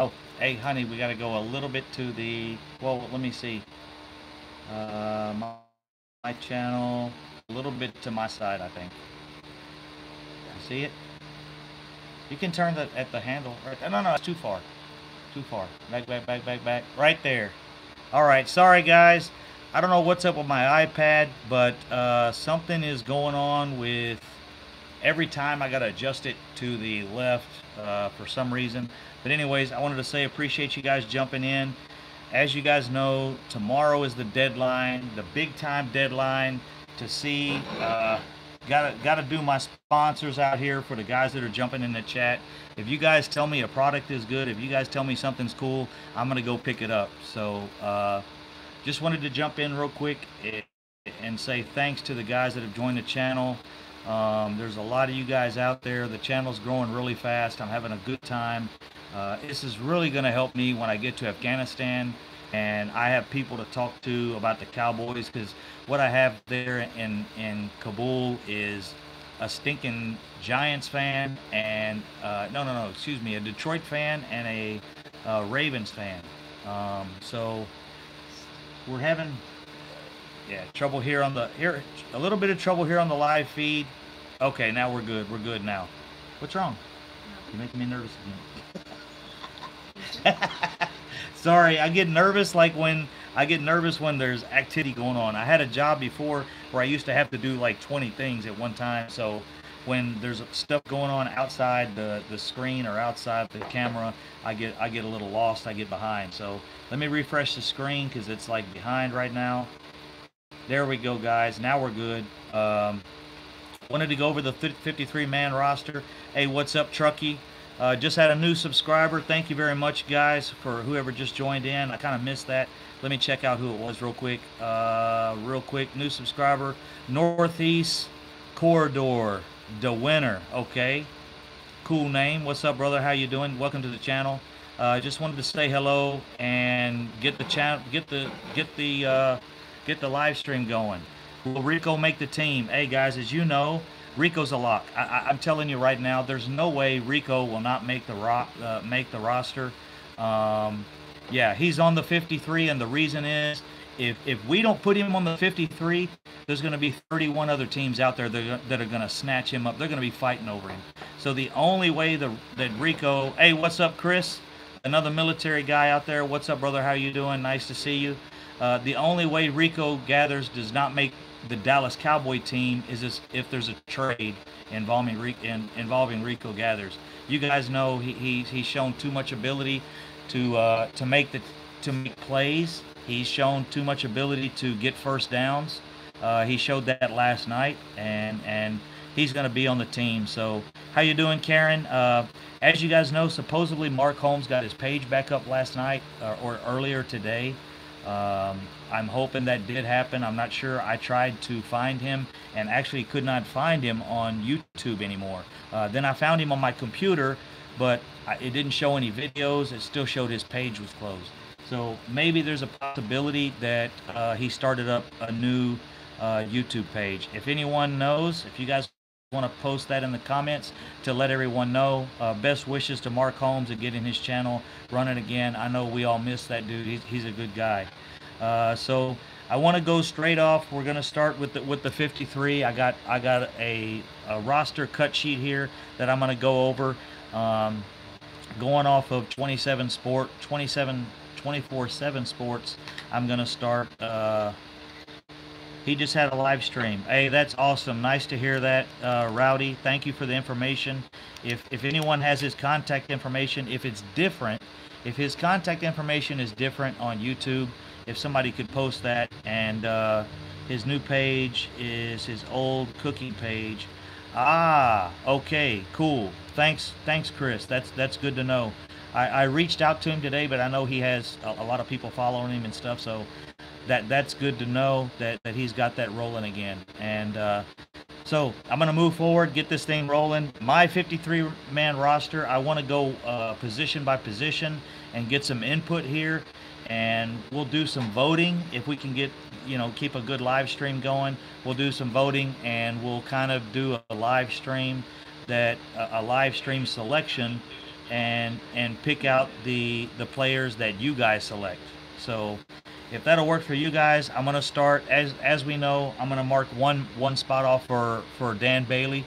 Oh, hey, honey, we got to go a little bit to the. Well, let me see. My channel, a little bit to my side, I think. You see it? You can turn that at the handle. Right. No, no, it's too far. Too far. Back, back, back, back, back. Right there. All right. Sorry, guys. I don't know what's up with my iPad, but something is going on with every time I got to adjust it to the left for some reason. But anyways, I wanted to say appreciate you guys jumping in. As you guys know, tomorrow is the deadline, the big time deadline to see. Gotta do my sponsors out here for the guys that are jumping in the chat. If you guys tell me a product is good, if you guys tell me something's cool, I'm gonna go pick it up. So just wanted to jump in real quick and say thanks to the guys that have joined the channel. There's a lot of you guys out there. The channel's growing really fast. I'm having a good time. This is really going to help me when I get to Afghanistan and I have people to talk to about the Cowboys, because what I have there in Kabul is a stinking Giants fan and no, excuse me, a Detroit fan and a Ravens fan. So we're having trouble here on the a little bit of trouble here on the live feed. Okay, now we're good. We're good now. What's wrong? You're making me nervous again. Sorry, I get nervous when there's activity going on. I had a job before where I used to have to do like 20 things at one time. So when there's stuff going on outside the screen or outside the camera, I get a little lost. I get behind. So let me refresh the screen because it's like behind right now. There we go, guys. Now we're good. Wanted to go over the 53-man roster. Hey, what's up, Truckee? Just had a new subscriber. Thank you very much, guys, for whoever just joined in. I kind of missed that. Let me check out who it was real quick. New subscriber. Northeast Corridor, the winner. Okay, cool name. What's up, brother? How you doing? Welcome to the channel. Just wanted to say hello and get the channel, get the live stream going. Will Rico make the team? Hey guys, as you know, Rico's a lock. I'm telling you right now, there's no way Rico will not make the roster. Yeah, he's on the 53, and the reason is if we don't put him on the 53, there's going to be 31 other teams out there that are going to snatch him up. They're going to be fighting over him. So the only way that Rico, hey, what's up, Chris? Another military guy out there. What's up, brother? How you doing? Nice to see you. The only way Rico Gathers does not make the Dallas Cowboy team is if there's a trade involving Rico Gathers. You guys know he's shown too much ability to make plays. He's shown too much ability to get first downs. He showed that last night, and he's going to be on the team. So how you doing, Karen? As you guys know, supposedly Mark Holmes got his page back up last night or earlier today. I'm hoping that did happen. I'm not sure. I tried to find him and actually could not find him on YouTube anymore. Then I found him on my computer, but it didn't show any videos. It still showed his page was closed. So maybe there's a possibility that he started up a new YouTube page. If anyone knows, if you guys want to post that in the comments to let everyone know. Best wishes to Mark Holmes and getting his channel running again. I know we all miss that dude. He's a good guy. So I want to go straight off. We're gonna start with the 53. I got a roster cut sheet here that I'm gonna go over. Going off of 24/7 Sports. I'm gonna start. He just had a live stream. Hey, that's awesome. Nice to hear that, Rowdy. Thank you for the information. If anyone has his contact information, if it's different, if his contact information is different on YouTube, if somebody could post that, and his new page is his old cooking page. Ah, okay, cool. Thanks, Chris. That's good to know. I reached out to him today, but I know he has a lot of people following him and stuff, so that's good to know that he's got that rolling again. And so I'm going to move forward, get this thing rolling. My 53-man roster, I want to go position by position and get some input here. And we'll do some voting if we can get, keep a good live stream going. We'll do some voting, and we'll kind of do a live stream selection and pick out the players that you guys select. So if that'll work for you guys, I'm gonna start as we know. I'm gonna mark one spot off for Dan Bailey.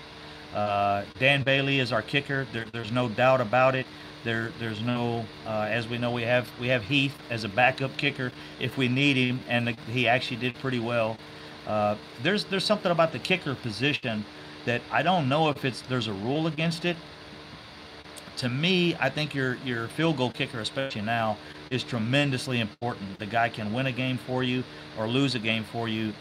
Dan Bailey is our kicker. There's no doubt about it. There's no as we know we have Heath as a backup kicker if we need him, and he actually did pretty well. There's something about the kicker position that I don't know if there's a rule against it. To me, I think your field goal kicker, especially now, is tremendously important. The guy can win a game for you or lose a game for you.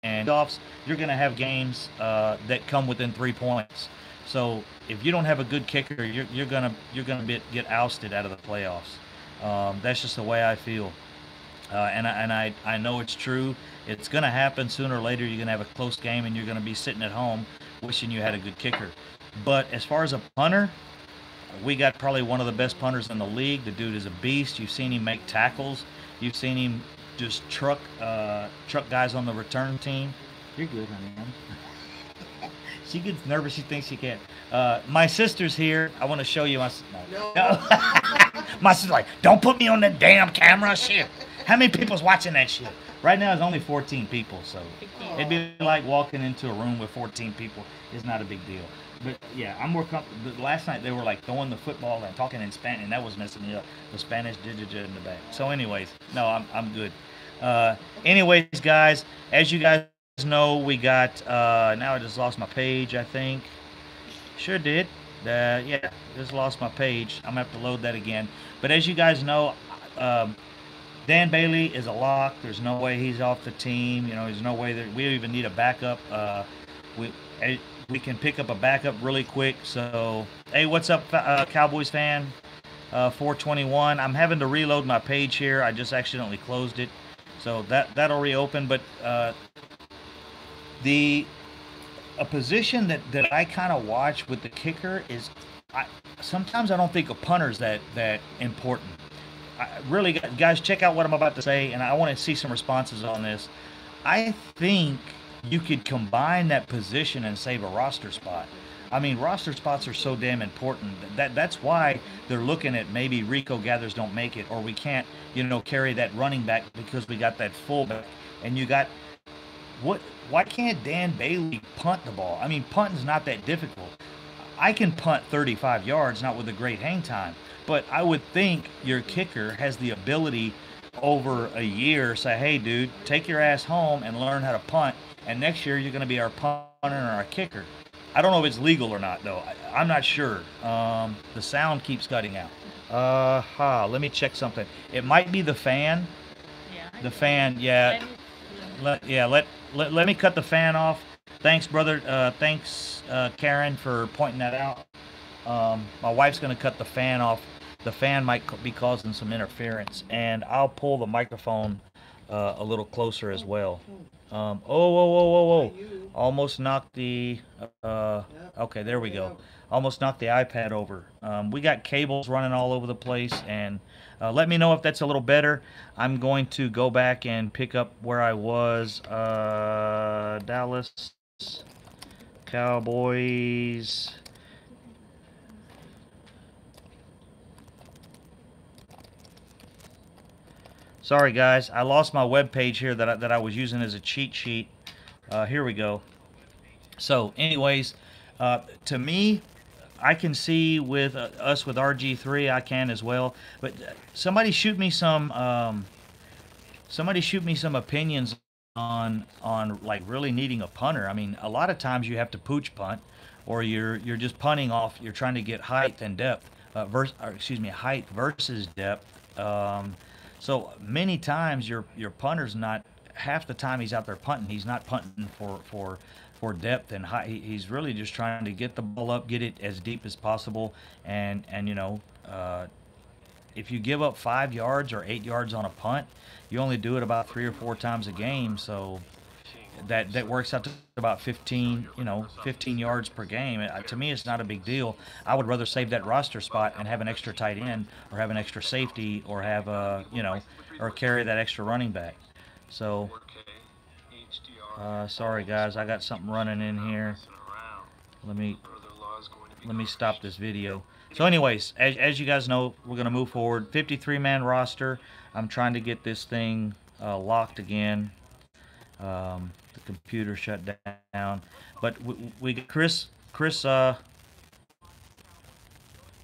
And playoffs, you're going to have games that come within 3 points. So if you don't have a good kicker, you're gonna get ousted out of the playoffs. That's just the way I feel. And I know it's true. It's going to happen sooner or later. You're going to have a close game, and you're going to be sitting at home wishing you had a good kicker. But as far as a punter, we got probably one of the best punters in the league. The dude is a beast. You've seen him make tackles. You've seen him just truck guys on the return team. You're good, honey. She gets nervous. She thinks she can't. My sister's here. I want to show you my. No. My sister's like, don't put me on the damn camera. Shit. How many people's watching that shit? Right now, it's only 14 people, so it'd be like walking into a room with 14 people. It's not a big deal. But yeah, I'm more comfortable. Last night they were like throwing the football and talking in Spanish, and that was messing me up. The Spanish in the back. So, anyways, no, I'm good. Anyways, guys, as you guys know, we got. Now I just lost my page. I think. Sure did. Yeah, just lost my page. I'm gonna have to load that again. But as you guys know, Dan Bailey is a lock. There's no way he's off the team. You know, there's no way that we even need a backup. We can pick up a backup really quick. So, hey, what's up, Cowboys fan? 421. I'm having to reload my page here. I just accidentally closed it, so that'll reopen. But a position that I kind of watch with the kicker is sometimes I don't think a punter's that important. Really, guys, check out what I'm about to say, and I want to see some responses on this. I think you could combine that position and save a roster spot. I mean, roster spots are so damn important. That's why they're looking at maybe Rico Gathers don't make it, or we can't, carry that running back because we got that fullback, and you got what? Why can't Dan Bailey punt the ball? I mean, punting's not that difficult. I can punt 35 yards, not with a great hang time. But I would think your kicker has the ability over a year say, hey, dude, take your ass home and learn how to punt. And next year you're going to be our punter and our kicker. I don't know if it's legal or not, though. I'm not sure. The sound keeps cutting out. Let me check something. It might be the fan. Yeah. The fan, yeah. Let me cut the fan off. Thanks, brother. Thanks, Karen, for pointing that out. My wife's going to cut the fan off. The fan might be causing some interference, and I'll pull the microphone a little closer as well. Whoa. Almost knocked the... okay, there we go. Almost knocked the iPad over. We got cables running all over the place, and let me know if that's a little better. I'm going to go back and pick up where I was. Dallas Cowboys... Sorry, guys. I lost my web page here that I was using as a cheat sheet. Here we go. So, anyways, to me, I can see with us with RG3, I can as well. But somebody shoot me some opinions on like really needing a punter. I mean, a lot of times you have to pooch punt, or you're just punting off. You're trying to get height and depth. Height versus depth. So many times your punter's not, half the time he's out there punting, he's not punting for depth and height. He's really just trying to get the ball up, get it as deep as possible, and if you give up 5 yards or 8 yards on a punt, you only do it about 3 or 4 times a game. So that works out to about 15 yards per game. To me, it's not a big deal. I would rather save that roster spot and have an extra tight end, or have an extra safety, or have or carry that extra running back. So sorry guys, I got something running in here. Let me stop this video. So, anyways, as you guys know, we're going to move forward. 53-man roster. I'm trying to get this thing locked again. The computer shut down. But we get Chris, let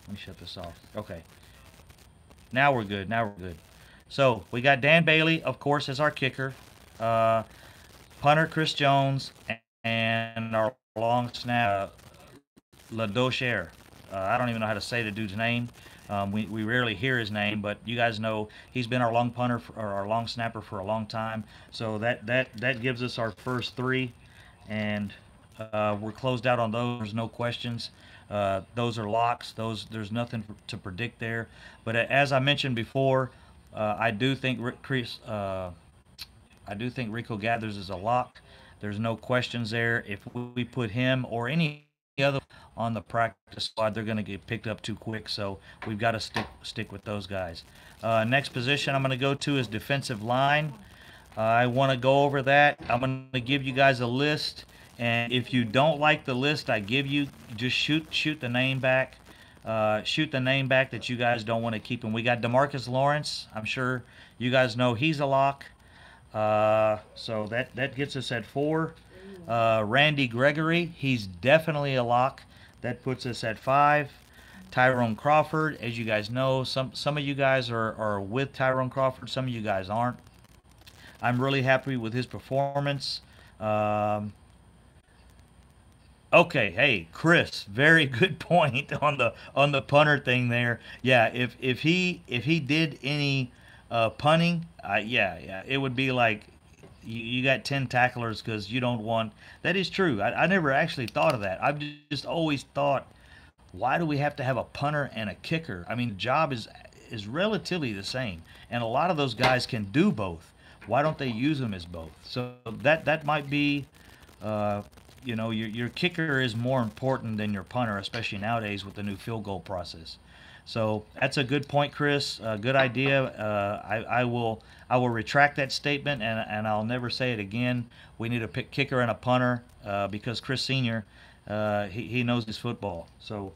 me shut this off. Okay. Now we're good. Now we're good. So, we got Dan Bailey, of course, as our kicker. Uh, Punter Chris Jones, and our long snap Ladocher. I don't even know how to say the dude's name. We rarely hear his name, but you guys know he's been our long punter or our long snapper for a long time. So that gives us our first three, and we're closed out on those. There's no questions. Those are locks. There's nothing to predict there. But as I mentioned before, I do think Chris. I do think Rico Gathers is a lock. There's no questions there. If we put him or any other on the practice squad, they're going to get picked up too quick. So we've got to stick with those guys. Next position I'm going to go to is defensive line. I want to go over that. I'm going to give you guys a list, and if you don't like the list I give you, just shoot the name back. Shoot the name back that you guys don't want to keep him. We got DeMarcus Lawrence. I'm sure you guys know he's a lock. So that gets us at 4. Randy Gregory, he's definitely a lock. That puts us at 5. Tyrone Crawford, as you guys know, some of you guys are with Tyrone Crawford, some of you guys aren't. I'm really happy with his performance. Okay, hey Chris, very good point on the punter thing there. Yeah, if he did any punting, yeah, it would be like you got 10 tacklers because you don't want. That is true. I never actually thought of that. I've just always thought, why do we have to have a punter and a kicker? I mean, the job is relatively the same, and a lot of those guys can do both. Why don't they use them as both? So that might be. Your kicker is more important than your punter, especially nowadays with the new field goal process. So that's a good point, Chris. Good idea. I will retract that statement, and I'll never say it again. We need a kicker and a punter because Chris Senior, he knows his football. So,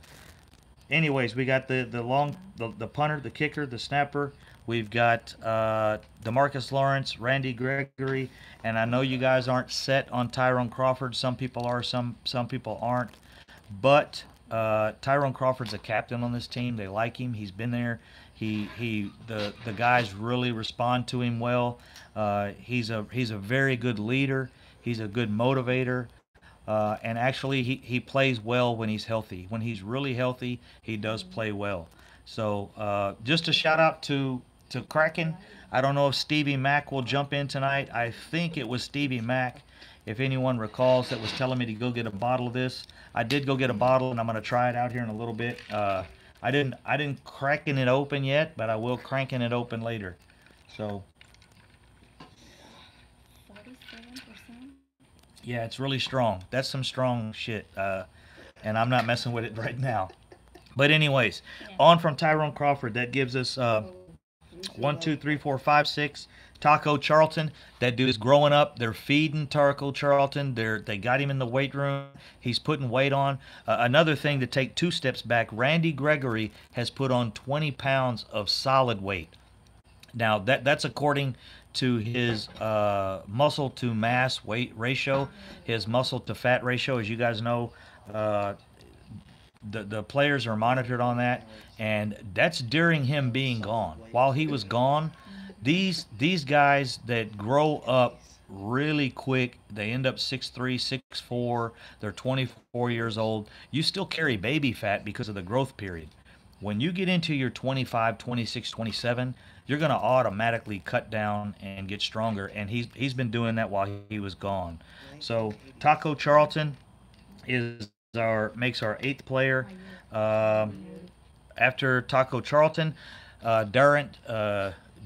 anyways, we got the punter, the kicker, the snapper. We've got DeMarcus Lawrence, Randy Gregory, and I know you guys aren't set on Tyrone Crawford. Some people are, some people aren't. But Tyrone Crawford's a captain on this team. They like him. He's been there. The guys really respond to him well. He's a very good leader. He's a good motivator. And actually, he plays well when he's healthy. When he's really healthy, he does play well. So just a shout out to Kraken. I don't know if Stevie Mack will jump in tonight. I think it was Stevie Mack, if anyone recalls, that was telling me to go get a bottle of this. I did go get a bottle, and I'm going to try it out here in a little bit. I didn't cracking it open yet, but I will cranking it open later. So 47%. Yeah, it's really strong. That's some strong shit, and I'm not messing with it right now. But anyways, on from Tyrone Crawford. That gives us 1, 2, 3, 4, 5, 6. Taco Charlton. That dude is growing up. They're feeding Taco Charlton. They got him in the weight room. He's putting weight on. Another thing to take 2 steps back. Randy Gregory has put on 20 pounds of solid weight. Now that's according to his muscle to mass weight ratio, his muscle to fat ratio. As you guys know, the players are monitored on that, and that's during him being gone. While he was gone, these guys that grow up really quick, they end up 6'3", 6'4", they're 24 years old. You still carry baby fat because of the growth period. When you get into your 25, 26, 27, you're going to automatically cut down and get stronger, and he's been doing that while he was gone. So Taco Charlton makes our 8th player. After Taco Charlton,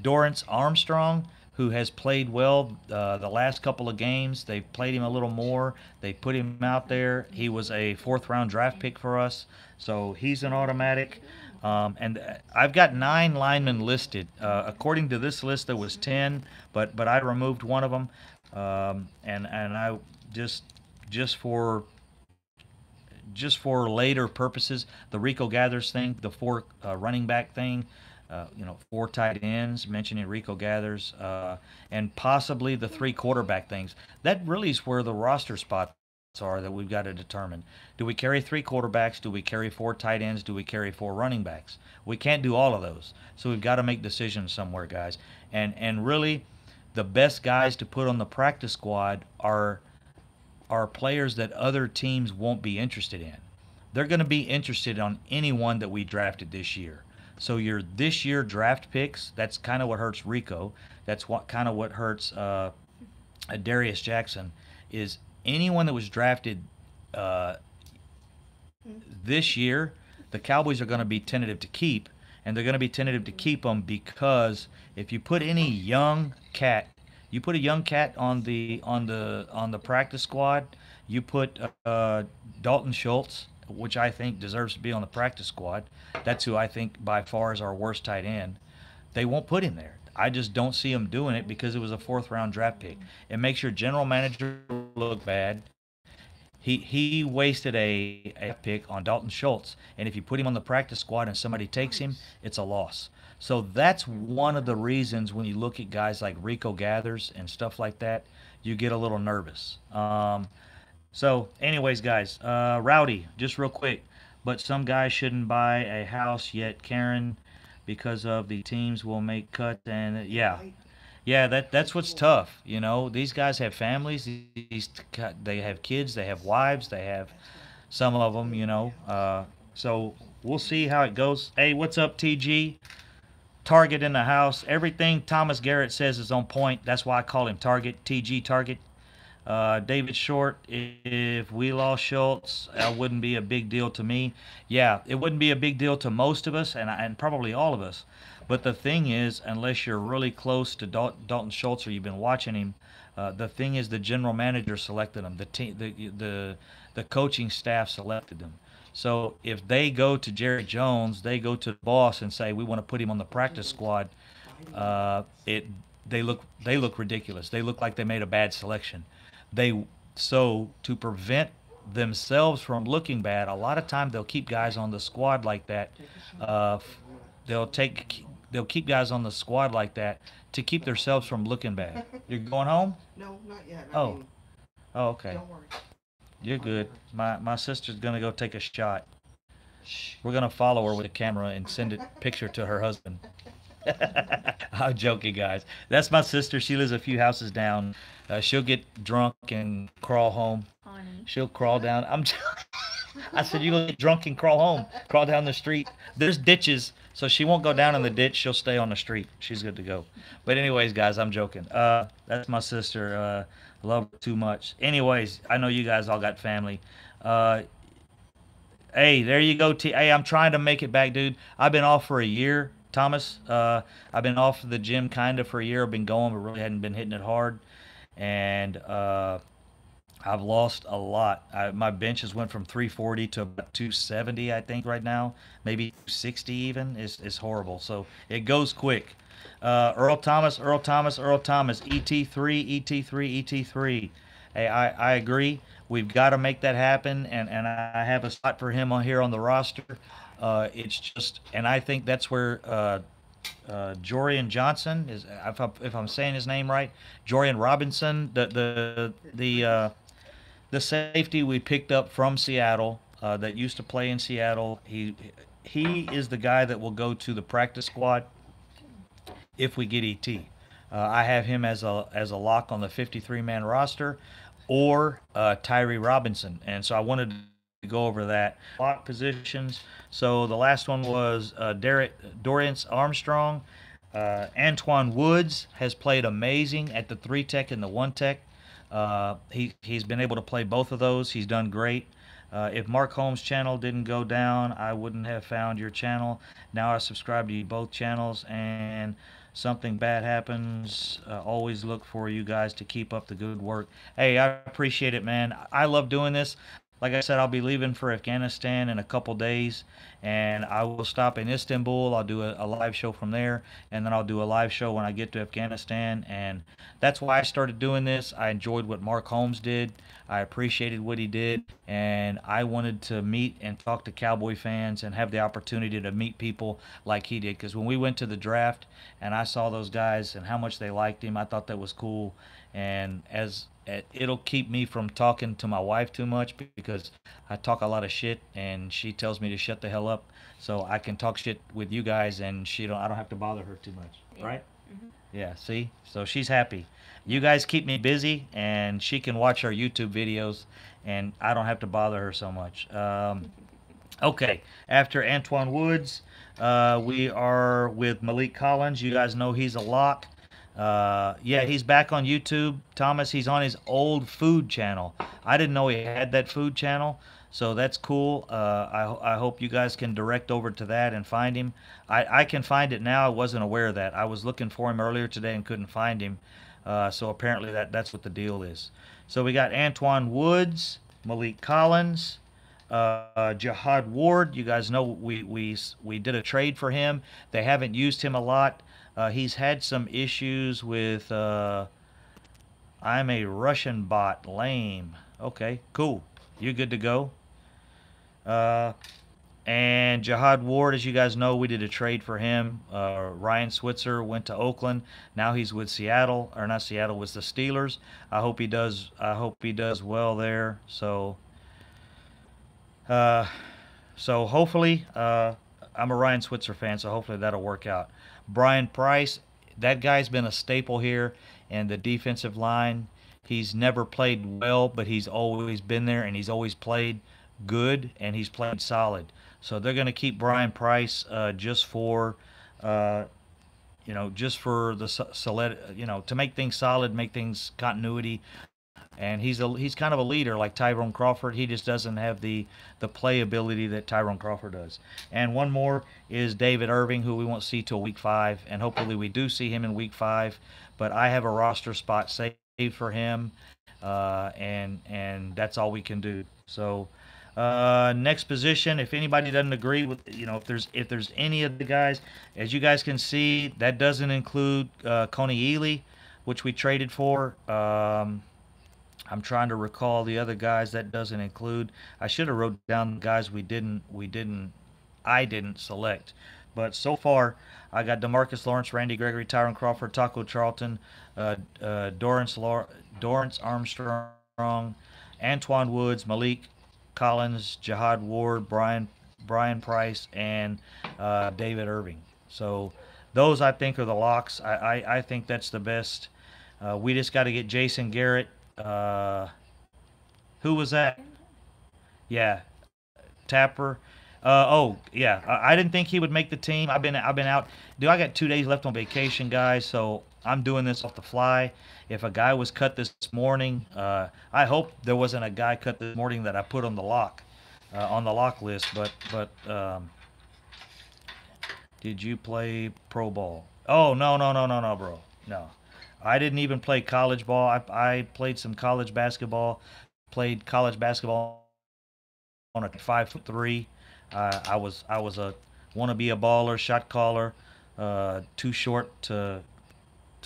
Dorrance Armstrong, who has played well the last couple of games. They've played him a little more. They put him out there. He was a 4th-round draft pick for us, so he's an automatic. And I've got 9 linemen listed. According to this list, there was 10, but I removed one of them, and I just for just for later purposes, the Rico Gathers thing, the four running back thing, four tight ends, mentioning Rico Gathers, and possibly the three quarterback things. That really is where the roster spots are that we've got to determine. Do we carry three quarterbacks? Do we carry four tight ends? Do we carry four running backs? We can't do all of those. So we've got to make decisions somewhere, guys. And really, the best guys to put on the practice squad are players that other teams won't be interested in. They're going to be interested on anyone that we drafted this year. So your this year draft picks, that's kind of what hurts Rico. That's what kind of what hurts Darius Jackson is anyone that was drafted uh, this year, the Cowboys are going to be tentative to keep, and they're going to be tentative to keep them because if you put any young cat, you put a young cat on the practice squad, you put Dalton Schultz, which I think deserves to be on the practice squad. That's who I think by far is our worst tight end. They won't put him there. I just don't see him doing it because it was a fourth round draft pick. It makes your general manager look bad. He wasted a pick on Dalton Schultz, and if you put him on the practice squad and somebody takes him, it's a loss. So that's one of the reasons when you look at guys like Rico Gathers and stuff like that, you get a little nervous. Anyways, guys, Rowdy, just real quick, but some guys shouldn't buy a house yet, Karen, because of the teams will make cuts, and yeah, yeah, that's what's tough. These guys have families. They have kids. They have wives. They have some of them. So we'll see how it goes. Hey, what's up, TG? Target in the house. Everything Thomas Garrett says is on point. That's why I call him Target. TG Target. David Short, if we lost Schultz, it wouldn't be a big deal to me. Yeah, it wouldn't be a big deal to most of us, and probably all of us. But the thing is, unless you're really close to Dalton Schultz or you've been watching him, the thing is the general manager selected him. The team, the coaching staff selected him. So if they go to Jerry Jones, they go to the boss and say we want to put him on the practice squad. It they look ridiculous. They look like they made a bad selection. So to prevent themselves from looking bad, a lot of time they'll keep guys on the squad like that. Uh, they'll keep guys on the squad like that to keep themselves from looking bad. You're going home? No, not yet. Oh, oh, okay. Don't worry. You're good. My sister's gonna go take a shot. We're gonna follow her with a camera and send a picture to her husband. I'm joking, guys. That's my sister. She lives a few houses down. She'll get drunk and crawl home. Honey. She'll crawl down. I said, you gonna get drunk and crawl home. Crawl down the street. There's ditches, so she won't go down in the ditch. She'll stay on the street. She's good to go. But anyways, guys, I'm joking. That's my sister. Love her too much. Anyways, I know you guys all got family. Uh, hey, there you go. Hey, I'm trying to make it back, dude. I've been off for a year, Thomas. I've been off the gym kind of for a year. I've been going, but really hadn't been hitting it hard. And I've lost a lot. My benches went from 340 to about 270, I think, right now. Maybe 60 even. It's horrible. So it goes quick. Earl Thomas, Earl Thomas, Earl Thomas, ET3, ET3, ET3. Hey, I agree. We've got to make that happen, and I have a spot for him on here on the roster. It's just, and I think that's where Jorian Johnson is. If I'm saying his name right, Jorian Robinson, the safety we picked up from Seattle that used to play in Seattle. He is the guy that will go to the practice squad if we get ET. I have him as a lock on the 53-man roster, or Tyree Robinson, and so I wanted to go over that lock positions. So the last one was Dorian Armstrong. Antoine Woods has played amazing at the 3 tech and the 1 tech. He's been able to play both of those. He's done great. If Mark Holmes' channel didn't go down, I wouldn't have found your channel. Now I subscribe to both channels, and something bad happens, always look for you guys to keep up the good work. Hey, I appreciate it, man. I love doing this. like I said, I'll be leaving for Afghanistan in a couple days, and I will stop in Istanbul. I'll do a live show from there, and then I'll do a live show when I get to Afghanistan. And that's why I started doing this. I enjoyed what Mark Holmes did. I appreciated what he did, and I wanted to meet and talk to Cowboy fans and have the opportunity to meet people like he did. Because when we went to the draft and I saw those guys and how much they liked him, I thought that was cool. And as it'll keep me from talking to my wife too much because I talk a lot of shit and she tells me to shut the hell up, so I can talk shit with you guys and I don't have to bother her too much, right? Yeah, see? So she's happy. You guys keep me busy and she can watch our YouTube videos and I don't have to bother her so much. Okay, after Antoine Woods, we are with Malik Collins. You guys know he's a lock. Yeah, he's back on YouTube. Thomas, he's on his old food channel. I didn't know he had that food channel, so that's cool. I hope you guys can direct over to that and find him. I can find it now. I wasn't aware of that. I was looking for him earlier today and couldn't find him. So apparently that's what the deal is. So we got Antoine Woods, Malik Collins, Jihad Ward. You guys know we did a trade for him. They haven't used him a lot. He's had some issues with I'm a Russian bot. Lame. Okay, cool. You good to go? And Jihad Ward, as you guys know, we did a trade for him. Ryan Switzer went to Oakland. Now he's with Seattle, or not Seattle, with the Steelers. I hope he does. I hope he does well there. So, hopefully, I'm a Ryan Switzer fan, so hopefully that'll work out. Brian Price, that guy's been a staple here in the defensive line. He's never played well, but he's always been there, and he's always played good, and he's played solid. So they're going to keep Brian Price just for, just for the solid, to make things solid, make things continuity. And he's kind of a leader like Tyrone Crawford. He just doesn't have the playability that Tyrone Crawford does. And one more is David Irving, who we won't see till week 5, and hopefully we do see him in week 5. But I have a roster spot saved for him, and that's all we can do. So next position, if anybody doesn't agree with, if there's any of the guys, as you guys can see, that doesn't include Coney Ely, which we traded for. I'm trying to recall the other guys that doesn't include. I should have wrote down the guys I didn't select. But so far, I got DeMarcus Lawrence, Randy Gregory, Tyron Crawford, Taco Charlton, Dorrance Armstrong, Antoine Woods, Malik Collins, Jihad Ward, Brian Price, and David Irving. So those, I think, are the locks. I think that's the best. We just got to get Jason Garrett. Who was that? Yeah, Tapper. Oh yeah, I didn't think he would make the team. I've been out. I got 2 days left on vacation, guys. So I'm doing this off the fly. If a guy was cut this morning, I hope there wasn't a guy cut this morning that I put on the lock list. But did you play pro ball? Oh no, bro, no. I didn't even play college ball. I played some college basketball. Played college basketball on a 5'3". I was a want to be a baller, shot caller, too short to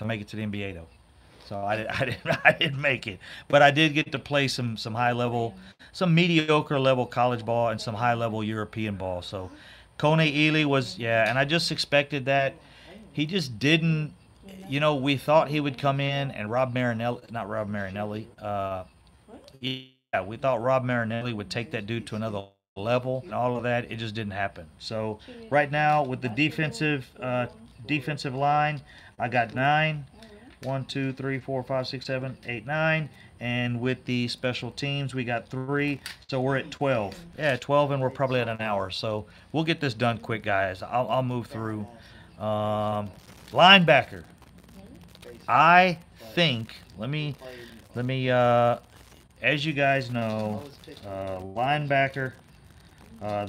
make it to the NBA though. So I didn't make it, but I did get to play some high level, some mediocre level college ball and some high level European ball. So Kone Ely was, yeah, and I just expected that. He just didn't. We thought he would come in and yeah, we thought Rob Marinelli would take that dude to another level and all of that. It just didn't happen. So right now with the defensive line, I got 9. 1, 2, 3, 4, 5, 6, 7, 8, 9. And with the special teams, we got 3. So we're at 12. Yeah, 12, and we're probably at an hour. So we'll get this done quick, guys. I'll move through. Linebacker. I think, let me, as you guys know, linebacker,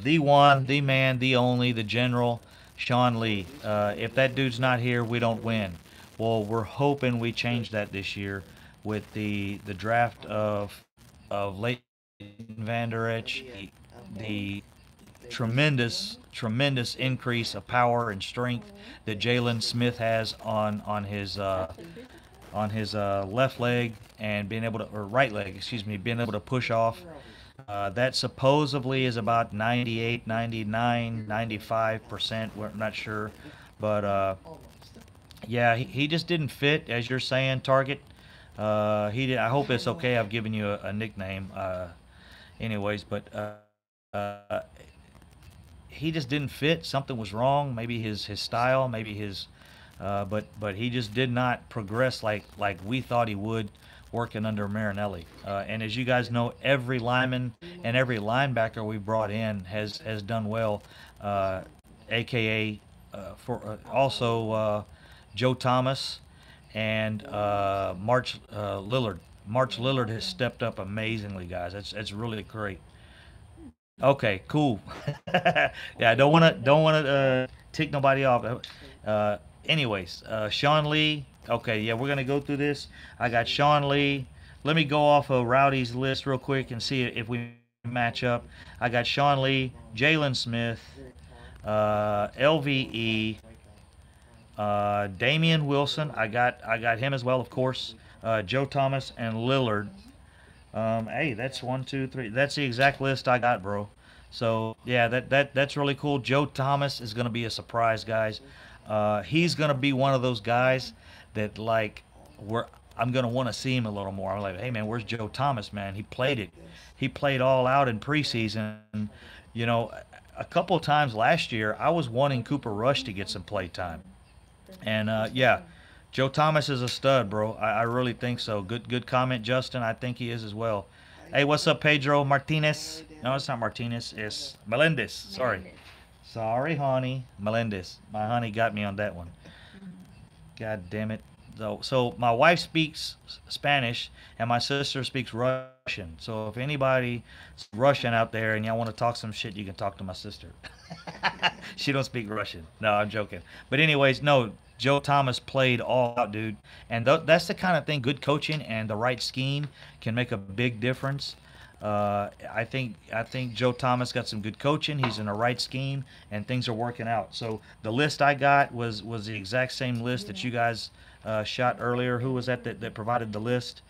the one, the man, the only, the general, Sean Lee. If that dude's not here, we don't win. Well, we're hoping we change that this year with the draft of late Van Der Esch, the tremendous increase of power and strength that Jalen Smith has on his left leg and being able to, or right leg, excuse me, being able to push off. That supposedly is about 98, 99, 95%. We're not sure, but yeah, he just didn't fit, as you're saying, Target. He did. I hope it's okay. I've given you a nickname, anyways, but uh, he just didn't fit. Something was wrong. Maybe his style, maybe his, but he just did not progress like we thought he would working under Marinelli. And as you guys know, every lineman and every linebacker we brought in has done well. AKA for also Joe Thomas and March Lillard. March Lillard has stepped up amazingly, guys. That's really great. Okay, cool. Yeah, I don't wanna tick nobody off. Uh, anyways, Sean Lee. Okay, yeah, we're gonna go through this. I got Sean Lee. Let me go off of Rowdy's list real quick and see if we match up. I got Sean Lee, Jalen Smith, LVE, Damian Wilson. I got him as well, of course. Joe Thomas and Lillard. Hey, that's one, two, three. That's the exact list I got, bro. So yeah, that's really cool. Joe Thomas is gonna be a surprise, guys. He's gonna be one of those guys that like we're I'm gonna want to see him a little more. I'm like, hey man, where's Joe Thomas, man? He played it. He played all out in preseason. You know, a couple of times last year, I was wanting Cooper Rush to get some play time. And yeah, Joe Thomas is a stud, bro. I really think so. Good comment, Justin. I think he is as well. Hey, what's up, Pedro Martinez? No, it's not Martinez. It's Melendez. Sorry, honey. Melendez. My honey got me on that one. God damn it. So my wife speaks Spanish and my sister speaks Russian. So if anybody's Russian out there and y'all want to talk some shit, you can talk to my sister. She don't speak Russian. No, I'm joking. But anyways, no. Joe Thomas played all out, dude, and that's the kind of thing. Good coaching and the right scheme can make a big difference. I think Joe Thomas got some good coaching. He's in the right scheme, and things are working out. So the list I got was the exact same list that you guys shot earlier. Who was that provided the list?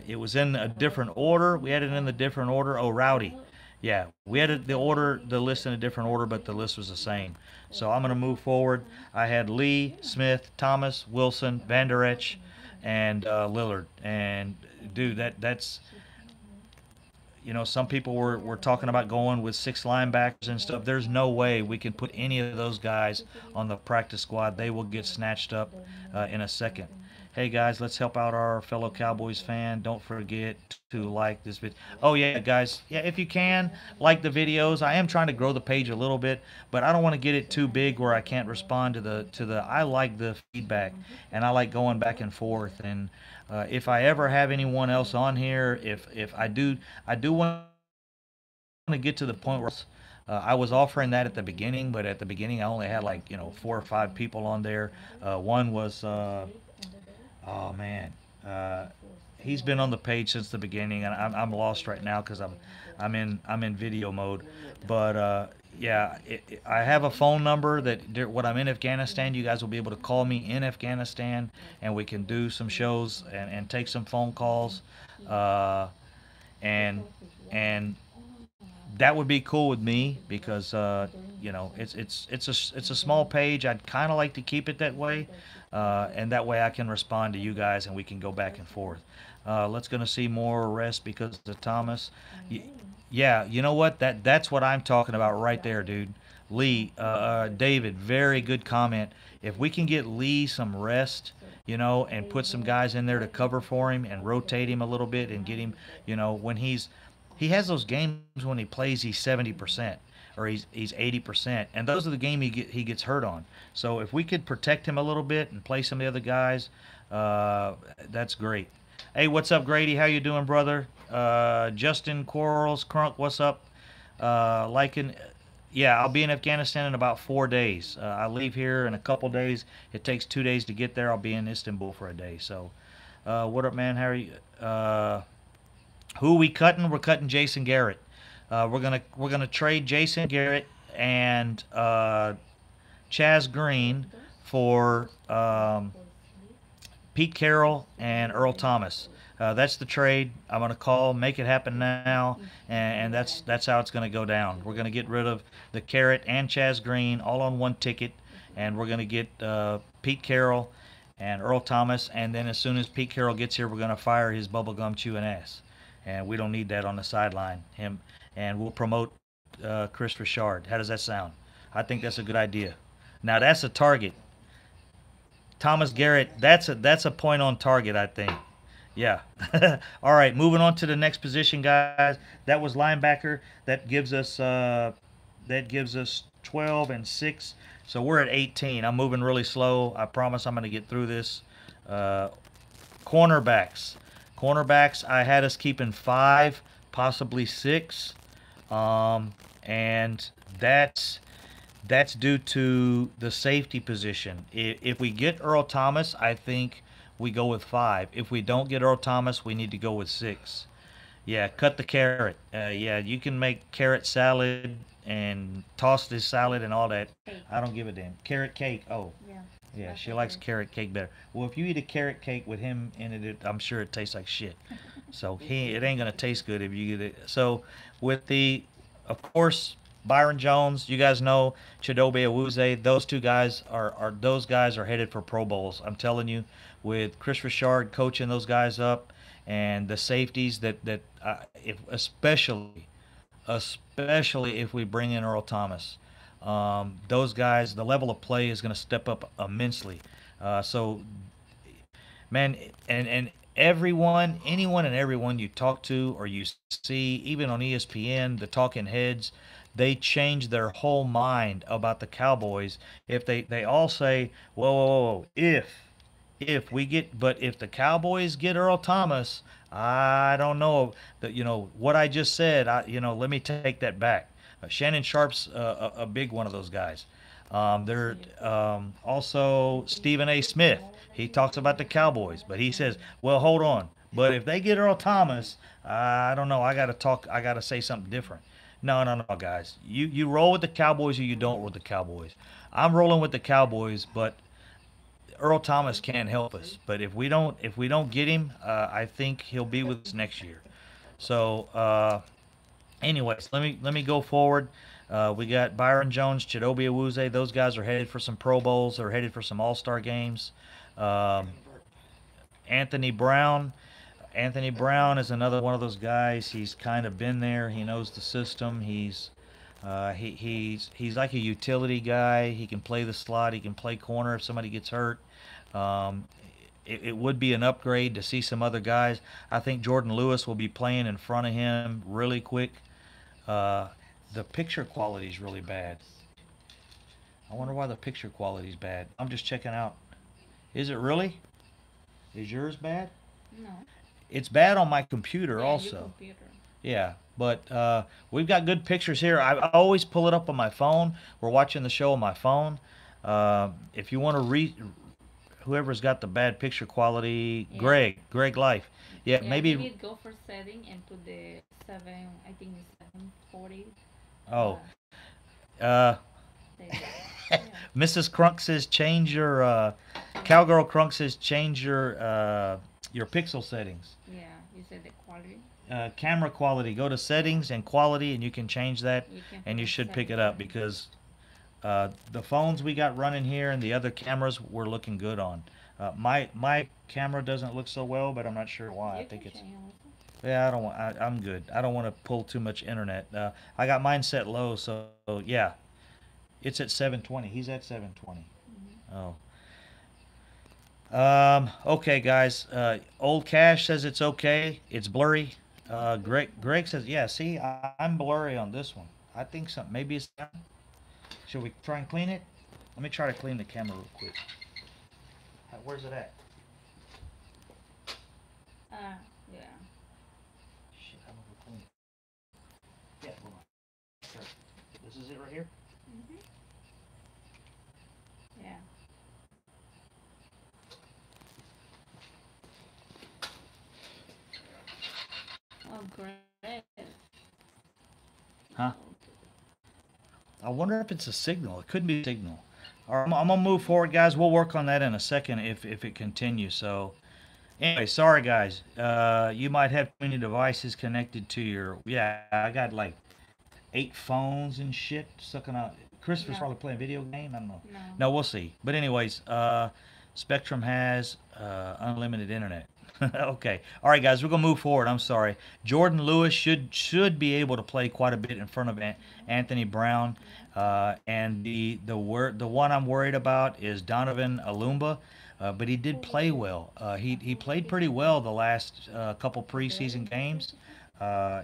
It was in a different order. We had it in the different order. Oh, Rowdy. Yeah, we had the list in a different order, but the list was the same. So I'm gonna move forward. I had Lee, Smith, Thomas, Wilson, Van Der Esch, and Lillard. And dude, that's some people were talking about going with six linebackers and stuff. There's no way we can put any of those guys on the practice squad. They will get snatched up in a second. Hey guys, let's help out our fellow Cowboys fan. Don't forget to like this video. Oh yeah, guys, yeah, if you can like the videos. I am trying to grow the page a little bit, but I don't want to get it too big where I can't respond to the. I like the feedback, and I like going back and forth. And if I ever have anyone else on here, if I do want to get to the point where I was offering that at the beginning, but at the beginning I only had like 4 or 5 people on there. One was. Oh man, he's been on the page since the beginning, and I'm lost right now because I'm in video mode. But yeah, I have a phone number that when I'm in Afghanistan, you guys will be able to call me in Afghanistan, and we can do some shows and take some phone calls, and and that would be cool with me because it's a small page. I'd kind of like to keep it that way, and that way I can respond to you guys and we can go back and forth. Let's gonna see more arrests because of Thomas. Yeah, you know what? That's what I'm talking about right there, dude. Lee, David, very good comment. If we can get Lee some rest, and put some guys in there to cover for him and rotate him a little bit and get him, when he has those games when he plays he's 70% or he's 80%, and those are the game he gets hurt on. So if we could protect him a little bit and play some of the other guys, that's great. Hey, what's up, Grady? How you doing, brother? Justin Quarles Crunk, what's up? Liking, yeah, I'll be in Afghanistan in about 4 days. I leave here in a couple days. It takes 2 days to get there. I'll be in Istanbul for a day. So, what up, man? How are you? Who we cutting? We're cutting Jason Garrett. We're gonna trade Jason Garrett and Chaz Green for Pete Carroll and Earl Thomas. That's the trade. I'm going to call, make it happen now, and that's how it's going to go down. We're going to get rid of the Carrot and Chaz Green all on one ticket, and we're going to get Pete Carroll and Earl Thomas. And then as soon as Pete Carroll gets here, we're going to fire his bubblegum chewing ass, and we don't need that on the sideline. Him, and we'll promote Chris Richard. How does that sound? I think that's a good idea. Now that's a target. Thomas Garrett, that's a point on target, I think. Yeah. All right, moving on to the next position, guys. That was linebacker. That gives us 12 and 6. So we're at 18. I'm moving really slow. I promise I'm going to get through this. Uh, cornerbacks. Cornerbacks, I had us keeping 5, possibly 6. And that's due to the safety position. If we get Earl Thomas, I think we go with 5. If we don't get Earl Thomas, we need to go with 6. Yeah, cut the carrot. Yeah, you can make carrot salad and toss this salad and all that. Cake. I don't give a damn. Carrot cake. Oh, Yeah. yeah, That's she okay. likes carrot cake better. Well, if you eat a carrot cake with him in it, I'm sure it tastes like shit. So it ain't gonna taste good if you get it. So with of course, Byron Jones, you guys know Chidobe Awuzie. Those guys are headed for Pro Bowls. I'm telling you, with Chris Richard coaching those guys up, and the safeties if especially if we bring in Earl Thomas. Those guys, the level of play is going to step up immensely. So, man, and anyone and everyone you talk to or you see, even on ESPN, the talking heads, they change their whole mind about the Cowboys if they all say, whoa, whoa, whoa, but if the Cowboys get Earl Thomas, I don't know that what I just said. Let me take that back. Shannon Sharp's a big one of those guys. There also Stephen A. Smith. He talks about the Cowboys, but he says, "Well, hold on. But if they get Earl Thomas, I don't know. I got to talk. I got to say something different." No, no, no, guys. You roll with the Cowboys or you don't roll with the Cowboys. I'm rolling with the Cowboys, but Earl Thomas can't help us. But if we don't get him, I think he'll be with us next year. So, anyways, let me go forward. We got Byron Jones, Chidobe Awuzie. Those guys are headed for some Pro Bowls. They're headed for some All-Star games. Um, Anthony Brown. Anthony Brown is another one of those guys. He's kind of been there. He knows the system. He's like a utility guy. He can play the slot. He can play corner if somebody gets hurt. Um, it would be an upgrade to see some other guys. I think Jordan Lewis will be playing in front of him really quick. Uh, the picture quality is really bad. I wonder why the picture quality is bad. I'm just checking out. Is it really? Is yours bad? No. It's bad on my computer Yeah, your also. computer. Yeah, but we've got good pictures here. I always pull it up on my phone. We're watching the show on my phone. If you want to read, whoever's got the bad picture quality, Yeah. Greg Life. Yeah, Yeah, maybe. maybe go for setting and put the 7, I think it's 740. Oh, Uh, uh, there you go. Yeah. Mrs. Crunk says change your. Cowgirl Crunk says change your pixel settings. Yeah, you said the quality. Camera quality. Go to settings and quality, and you can change that, You can and put you the should pick it 740. up because the phones we got running here and the other cameras we're looking good on. My camera doesn't look so well, but I'm not sure why. I You think can it's change also. yeah. I don't want. I'm good. I don't want to pull too much internet. I got mine set low, so yeah, it's at 720. He's at 720. Hmm. Oh. Okay, guys. Old Cash says it's okay. It's blurry. Greg says, yeah. See, I'm blurry on this one. I think something. Maybe it's. Should we try and clean it? Let me try to clean the camera real quick. Where's it at? Yeah. Shit, I'm gonna clean it. Yeah, hold on. Sure. This is it right here. Hmm. Yeah. Oh, I wonder if it's a signal. It could be a signal. All right, I'm gonna move forward, guys. We'll work on that in a second if it continues. So anyway, sorry guys. You might have too many devices connected to your. Yeah, I got like 8 phones and shit sucking out. Christopher's No, probably playing video game. I don't know. no. No, we'll see. But anyways, Spectrum has unlimited internet. Okay. All right, guys, we're gonna move forward. I'm sorry. Jordan Lewis should be able to play quite a bit in front of Anthony Brown. And the one I'm worried about is Donovan Alumba. But he did play well. He played pretty well the last couple preseason games.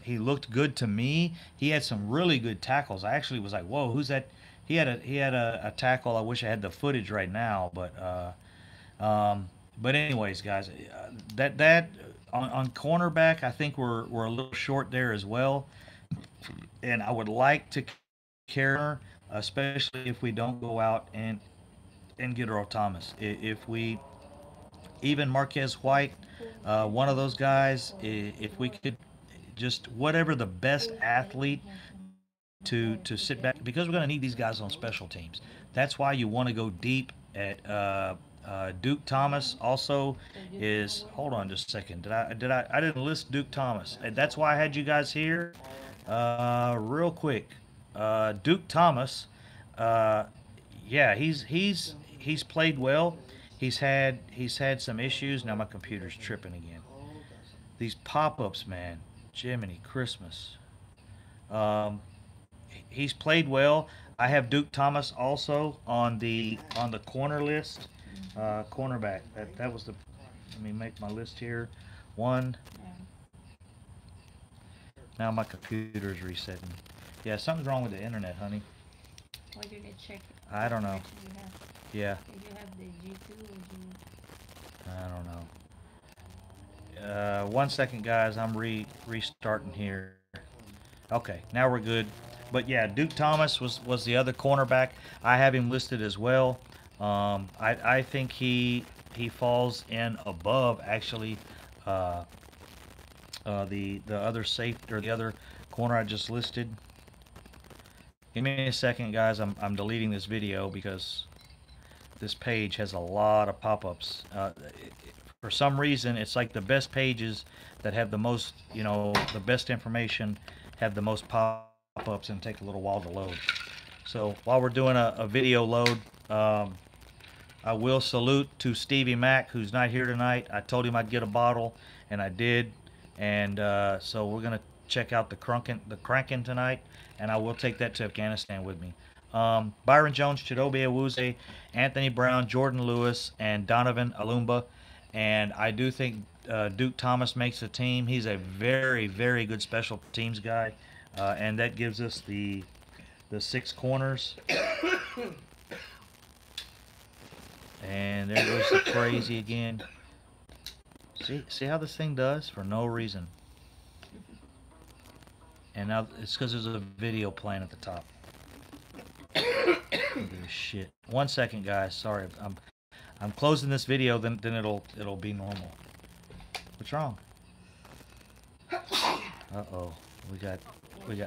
He looked good to me. He had some really good tackles. I actually was like, "Whoa, who's that?" He had a tackle. I wish I had the footage right now, but anyways, guys, that on cornerback, I think we're a little short there as well, and I would like to carry her, especially if we don't go out and get Earl Thomas. If we even Marquez White, one of those guys, if we could just whatever the best athlete to sit back because we're going to need these guys on special teams. That's why you want to go deep at Duke Thomas. Also, is hold on just a second. I didn't list Duke Thomas. That's why I had you guys here. Real quick, Duke Thomas. Yeah, he's played well. He's had some issues. Now my computer's tripping again. These pop-ups, man. Jiminy Christmas. Um, he's played well. I have Duke Thomas also on the corner list. Cornerback. That was the. Let me make my list here. One. Yeah. Now my computer's resetting. Yeah, something's wrong with the internet, honey. Why do you check? I don't know. What you have? Yeah, If you have the G2 or G. I don't know. 1 second, guys. I'm restarting here. Okay, now we're good. But yeah, Duke Thomas was the other cornerback. I have him listed as well. I think he falls in above actually the other safety or the other corner I just listed. Give me a second, guys. I'm deleting this video because this page has a lot of pop-ups. For some reason, it's like the best pages that have the most, the best information have the most pop-ups and take a little while to load. So while we're doing a video load, I will salute to Stevie Mack, who's not here tonight. I told him I'd get a bottle, and I did. And so we're gonna check out the Kraken tonight, and I will take that to Afghanistan with me. Byron Jones, Chidobe Awuzie, Anthony Brown, Jordan Lewis, and Donovan Alumba. And I do think Duke Thomas makes the team. He's a very, very good special teams guy, and that gives us the 6 corners. And there goes the crazy again. See how this thing does for no reason. And now it's because there's a video playing at the top. Look at this shit. 1 second, guys. Sorry, I'm closing this video. Then it'll be normal. What's wrong? Uh-oh. We got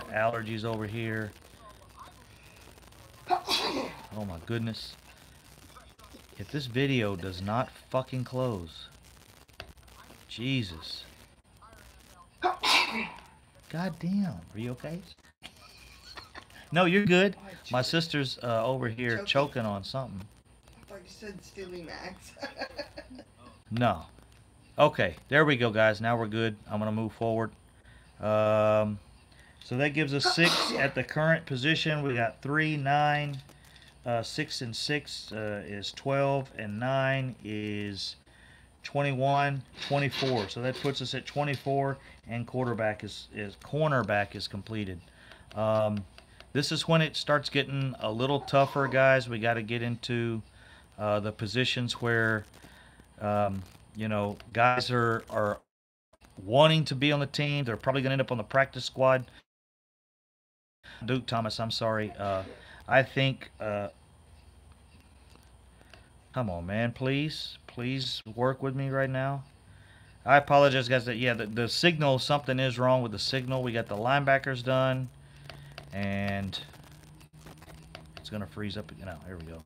allergies over here. Oh my goodness. If this video does not fucking close. Jesus. God damn. Are you okay? No, you're good. My sister's over here choking on something. I thought you said Steely Max. No. Okay, there we go, guys. Now we're good. I'm going to move forward. So that gives us 6 at the current position. We got 3, 9, 6 and 6 is 12, and 9 is 21, 24. So that puts us at 24, and cornerback is completed. This is when it starts getting a little tougher, guys. We got to get into the positions where guys are wanting to be on the team. They're probably going to end up on the practice squad. Duke Thomas, I'm sorry. I think come on, man, please work with me right now. I apologize, guys. The signal, something is wrong with the signal. We got the linebackers done, and going to freeze up again. Now, here we go.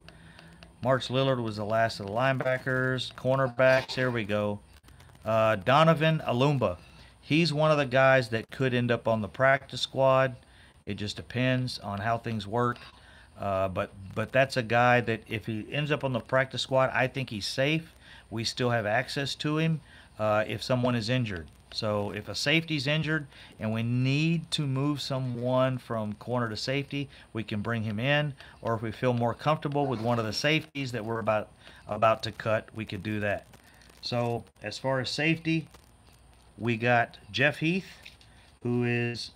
March Lillard was the last of the linebackers. Cornerbacks, here we go. Donovan Alumba. He's one of the guys that could end up on the practice squad. It just depends on how things work. But that's a guy that if he ends up on the practice squad, I think he's safe. We still have access to him if someone is injured. So if a safety's injured and we need to move someone from corner to safety, we can bring him in. Or if we feel more comfortable with one of the safeties that we're about to cut, we could do that. So as far as safety, we got Jeff Heath, who is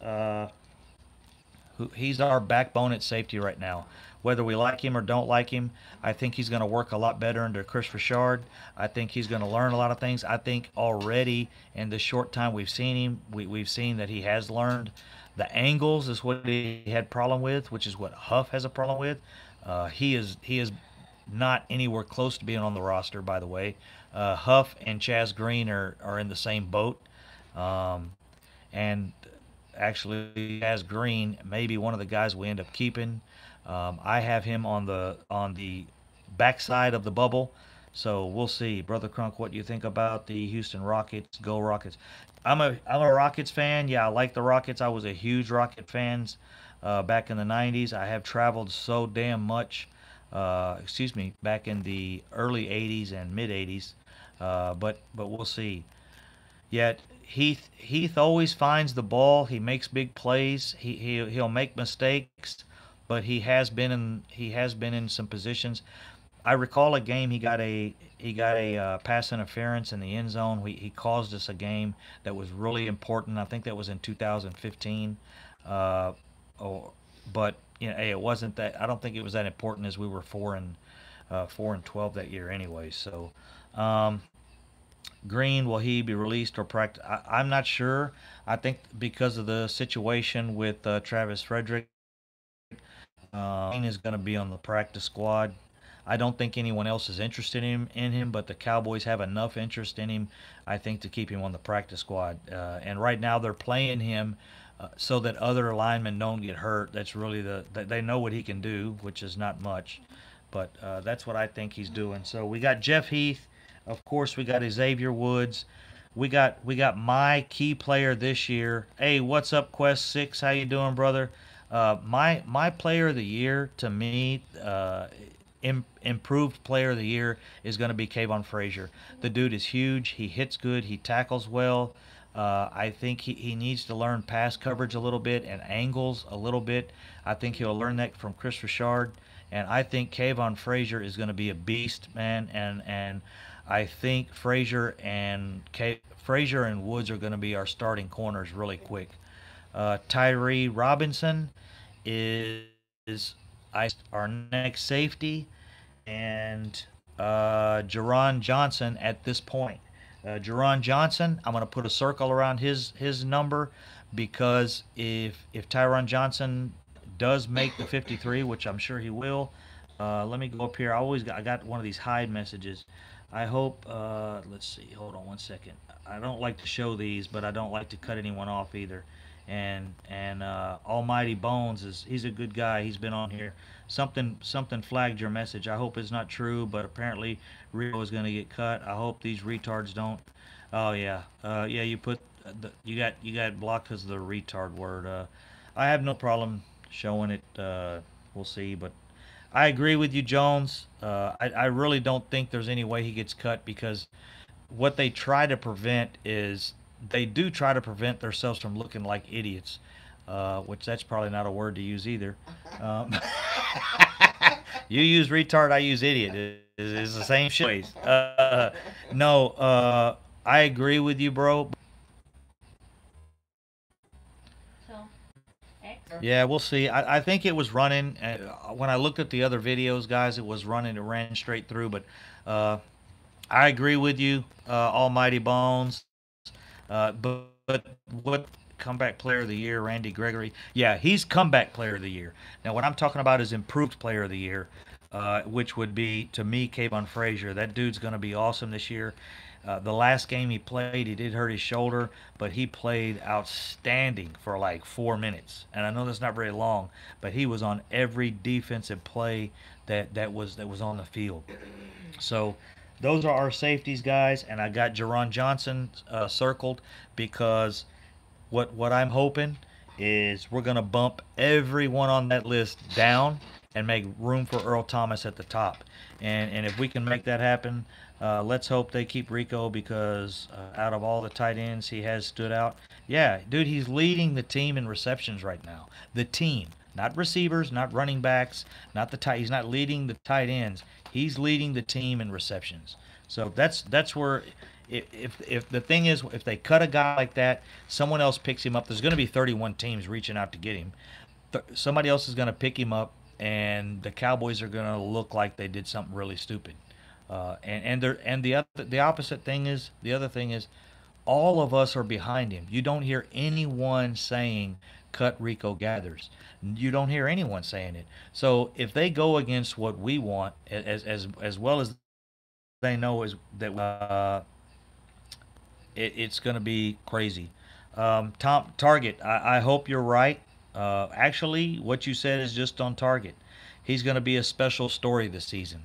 he's our backbone at safety right now. Whether we like him or don't like him, I think he's going to work a lot better under Chris Richard. I think he's going to learn a lot of things. I think already in the short time we've seen him, we've seen that he has learned. The angles is what he had problem with, which is what Huff has a problem with. He is not anywhere close to being on the roster, by the way. Huff and Chaz Green are in the same boat. And actually, Chaz Green may be one of the guys we end up keeping. I have him on the backside of the bubble, so we'll see. Brother Crunk, what do you think about the Houston Rockets? Go Rockets! I'm a Rockets fan. Yeah, I like the Rockets. I was a huge Rocket fans back in the '90s. I have traveled so damn much. Back in the early '80s and mid '80s. But we'll see. Yet Heath always finds the ball. He makes big plays. He'll make mistakes, but he has been in some positions. I recall a game he got a pass interference in the end zone. He caused us a game that was really important. I think that was in 2015. But hey, it wasn't that. I don't think it was that important as we were 4-12 that year anyway. So. Green, will he be released or practice? I'm not sure. I think because of the situation with Travis Frederick, Green is going to be on the practice squad. I don't think anyone else is interested in him, but the Cowboys have enough interest in him, I think, to keep him on the practice squad. And right now they're playing him so that other linemen don't get hurt. That's really they know what he can do, which is not much. But that's what I think he's doing. So we got Jeff Heath. Of course, we got Xavier Woods. We got my key player this year. Hey, what's up, Quest 6? How you doing, brother? My player of the year, to me, improved player of the year is going to be Kayvon Frazier. The dude is huge. He hits good. He tackles well. I think he needs to learn pass coverage a little bit and angles a little bit. I think he'll learn that from Chris Richard. And I think Kayvon Frazier is going to be a beast, man. And I think Frazier and Woods are going to be our starting corners really quick. Tyree Robinson is our next safety, and Jerron Johnson at this point. Jerron Johnson, I'm going to put a circle around his number, because if Tyron Johnson does make the 53, which I'm sure he will, let me go up here. I got one of these hide messages. I hope, let's see, hold on one second. I don't like to show these, but I don't like to cut anyone off either. And Almighty Bones he's a good guy. He's been on here. Something flagged your message. I hope it's not true, but apparently Rico is going to get cut. I hope these retards don't. Oh yeah, yeah. You put you got blocked because of the retard word. I have no problem showing it. We'll see, but. I agree with you, Jones. I really don't think there's any way he gets cut, because what they try to prevent is they do try to prevent themselves from looking like idiots, which that's probably not a word to use either. You use retard, I use idiot. It's the same shit. No, I agree with you, bro. Yeah, we'll see. I think it was running. When I looked at the other videos, guys, it was running. It ran straight through. But I agree with you, Almighty Bones. But what comeback player of the year, Randy Gregory? Yeah, he's comeback player of the year. Now, what I'm talking about is improved player of the year, which would be, to me, Kayvon Frazier. That dude's going to be awesome this year. The last game he played, he did hurt his shoulder, but he played outstanding for like 4 minutes. And I know that's not very long, but he was on every defensive play that was on the field. So those are our safeties, guys. And I got Jaron Johnson circled because what I'm hoping is we're gonna bump everyone on that list down and make room for Earl Thomas at the top. And if we can make that happen, let's hope they keep Rico because out of all the tight ends, he has stood out. Yeah, dude, he's leading the team in receptions right now. The team, not receivers, not running backs, not the tight. He's not leading the tight ends. He's leading the team in receptions. So that's where if the thing is, if they cut a guy like that, someone else picks him up. There's going to be 31 teams reaching out to get him. Somebody else is going to pick him up, and the Cowboys are going to look like they did something really stupid. The opposite thing is the other thing is, all of us are behind him. You don't hear anyone saying cut Rico Gathers. You don't hear anyone saying it. So if they go against what we want, as well as they know is that it's going to be crazy. Tom Target, I hope you're right. Actually, what you said is just on target. He's going to be a special story this season.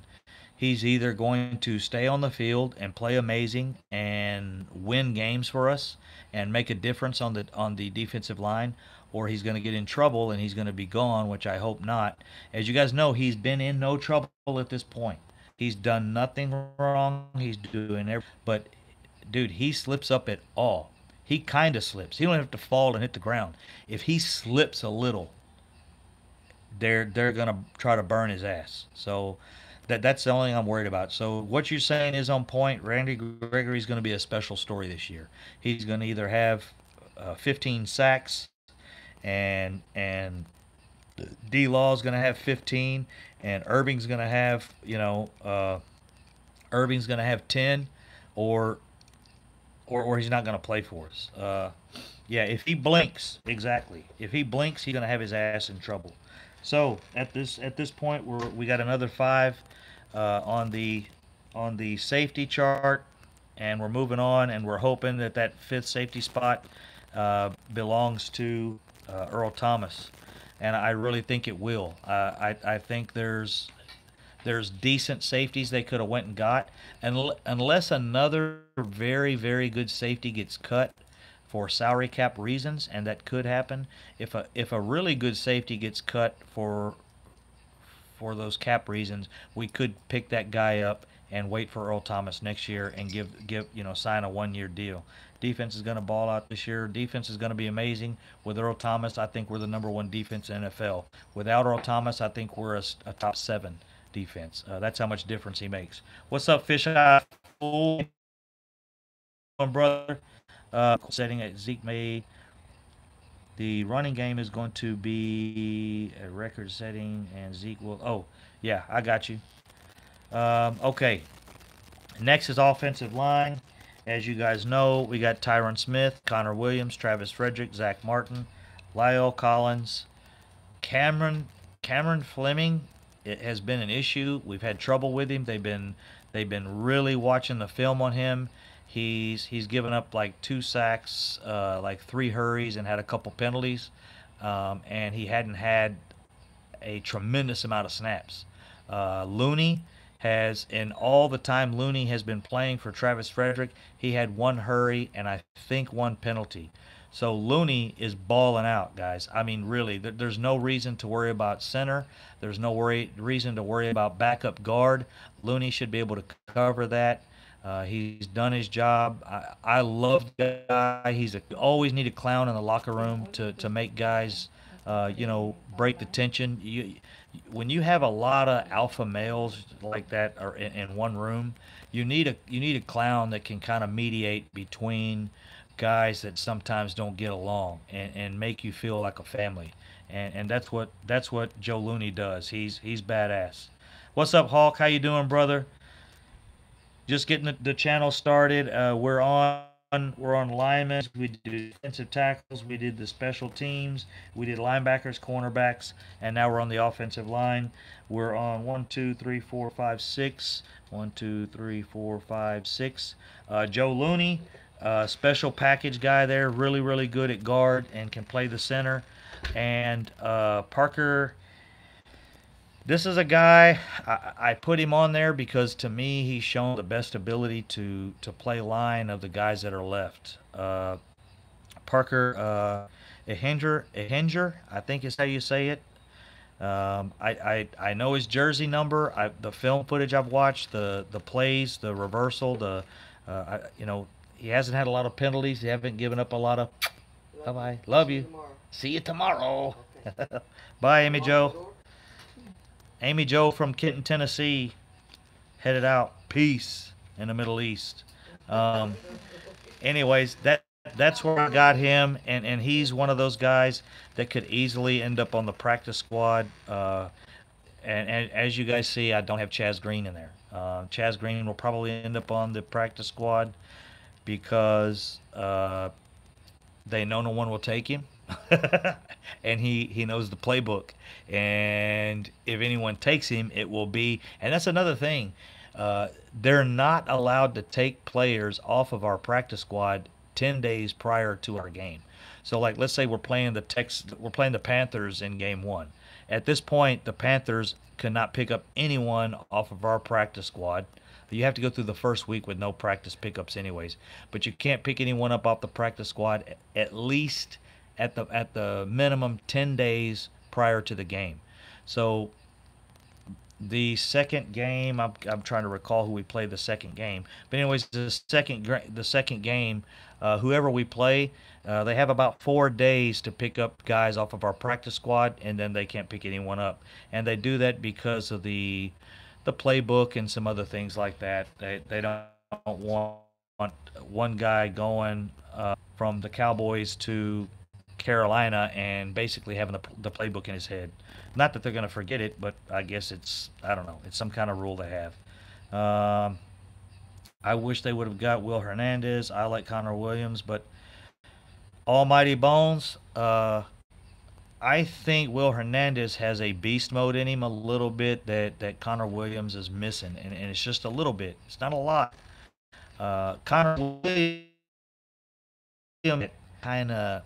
He's either going to stay on the field and play amazing and win games for us and make a difference on the defensive line, or he's going to get in trouble and he's going to be gone, which I hope not. As you guys know, he's been in no trouble at this point. He's done nothing wrong. He's doing everything, but dude, he slips up at all. He kind of slips. He don't have to fall and hit the ground. If he slips a little, they're gonna try to burn his ass. So that's the only thing I'm worried about. So what you're saying is on point. Randy Gregory's going to be a special story this year. He's going to either have 15 sacks, and D Law's going to have 15, and Irving's going to have 10, or he's not going to play for us. Yeah, if he blinks, exactly. If he blinks, he's going to have his ass in trouble. So at this point, we got another five on the safety chart, and we're moving on, and we're hoping that fifth safety spot belongs to Earl Thomas, and I really think it will. I think there's decent safeties they could have went and got, and unless another very very good safety gets cut for salary cap reasons, and that could happen. If a really good safety gets cut for those cap reasons, we could pick that guy up and wait for Earl Thomas next year and sign a 1-year deal. Defense is going to ball out this year. Defense is going to be amazing. With Earl Thomas, I think we're the number one defense in NFL. Without Earl Thomas, I think we're a top 7 defense. That's how much difference he makes. What's up, Fisheye Fool? Brother. Setting at Zeke made. The running game is going to be a record setting, and Zeke will. Oh, yeah, I got you. Okay. Next is offensive line. As you guys know, we got Tyron Smith, Connor Williams, Travis Frederick, Zach Martin, Lyle Collins, Cameron Fleming. It has been an issue. We've had trouble with him. They've been really watching the film on him. He's given up like 2 sacks, like 3 hurries, and had a couple penalties. And he hadn't had a tremendous amount of snaps. Looney has, in all the time Looney has been playing for Travis Frederick, he had 1 hurry and I think 1 penalty. So Looney is balling out, guys. I mean, really, there's no reason to worry about center. There's no reason to worry about backup guard. Looney should be able to cover that. He's done his job. I love the guy. Always need a clown in the locker room to make guys, break the tension. When you have a lot of alpha males like that are in one room, you need a clown that can kind of mediate between guys that sometimes don't get along and make you feel like a family. And that's what Joe Looney does. He's badass. What's up, Hawk? How you doing, brother? Just getting the channel started. We're on we're on linemen. We did defensive tackles. We did the special teams. We did linebackers, cornerbacks, and now we're on the offensive line. We're on 1, 2, 3, 4, 5, 6. 1, 2, 3, 4, 5, 6. Joe Looney, special package guy there, really, really good at guard and can play the center. And Parker. This is a guy I put him on there because to me he's shown the best ability to play line of the guys that are left. Parker Ehinger, I think is how you say it. I know his jersey number. The film footage I've watched, the plays, the reversal, he hasn't had a lot of penalties. He haven't given up a lot of. Bye bye. Love you. See you tomorrow. Okay. Bye, Amy Joe. Amy Joe from Kenton, Tennessee, headed out. Peace in the Middle East. Anyways, that's where I got him, and he's one of those guys that could easily end up on the practice squad. And as you guys see, I don't have Chaz Green in there. Chaz Green will probably end up on the practice squad because they know no one will take him. And he knows the playbook, and if anyone takes him, it will be. And that's another thing, they're not allowed to take players off of our practice squad 10 days prior to our game. So like, let's say we're playing the Panthers in game 1. At this point, the Panthers cannot pick up anyone off of our practice squad. You have to go through the first week with no practice pickups anyways, but you can't pick anyone up off the practice squad at least at the minimum 10 days prior to the game. So the second game, I'm trying to recall who we played the second game. But anyways, the second game, whoever we play, they have about 4 days to pick up guys off of our practice squad, and then they can't pick anyone up. And they do that because of the playbook and some other things like that. They don't want one guy going from the Cowboys to Carolina and basically having the playbook in his head. Not that they're going to forget it, but I guess I don't know, it's some kind of rule they have. I wish they would have got Will Hernandez. I like Connor Williams, but Almighty Bones, I think Will Hernandez has a beast mode in him a little bit that Connor Williams is missing, and it's just a little bit. It's not a lot. Connor Williams kind of,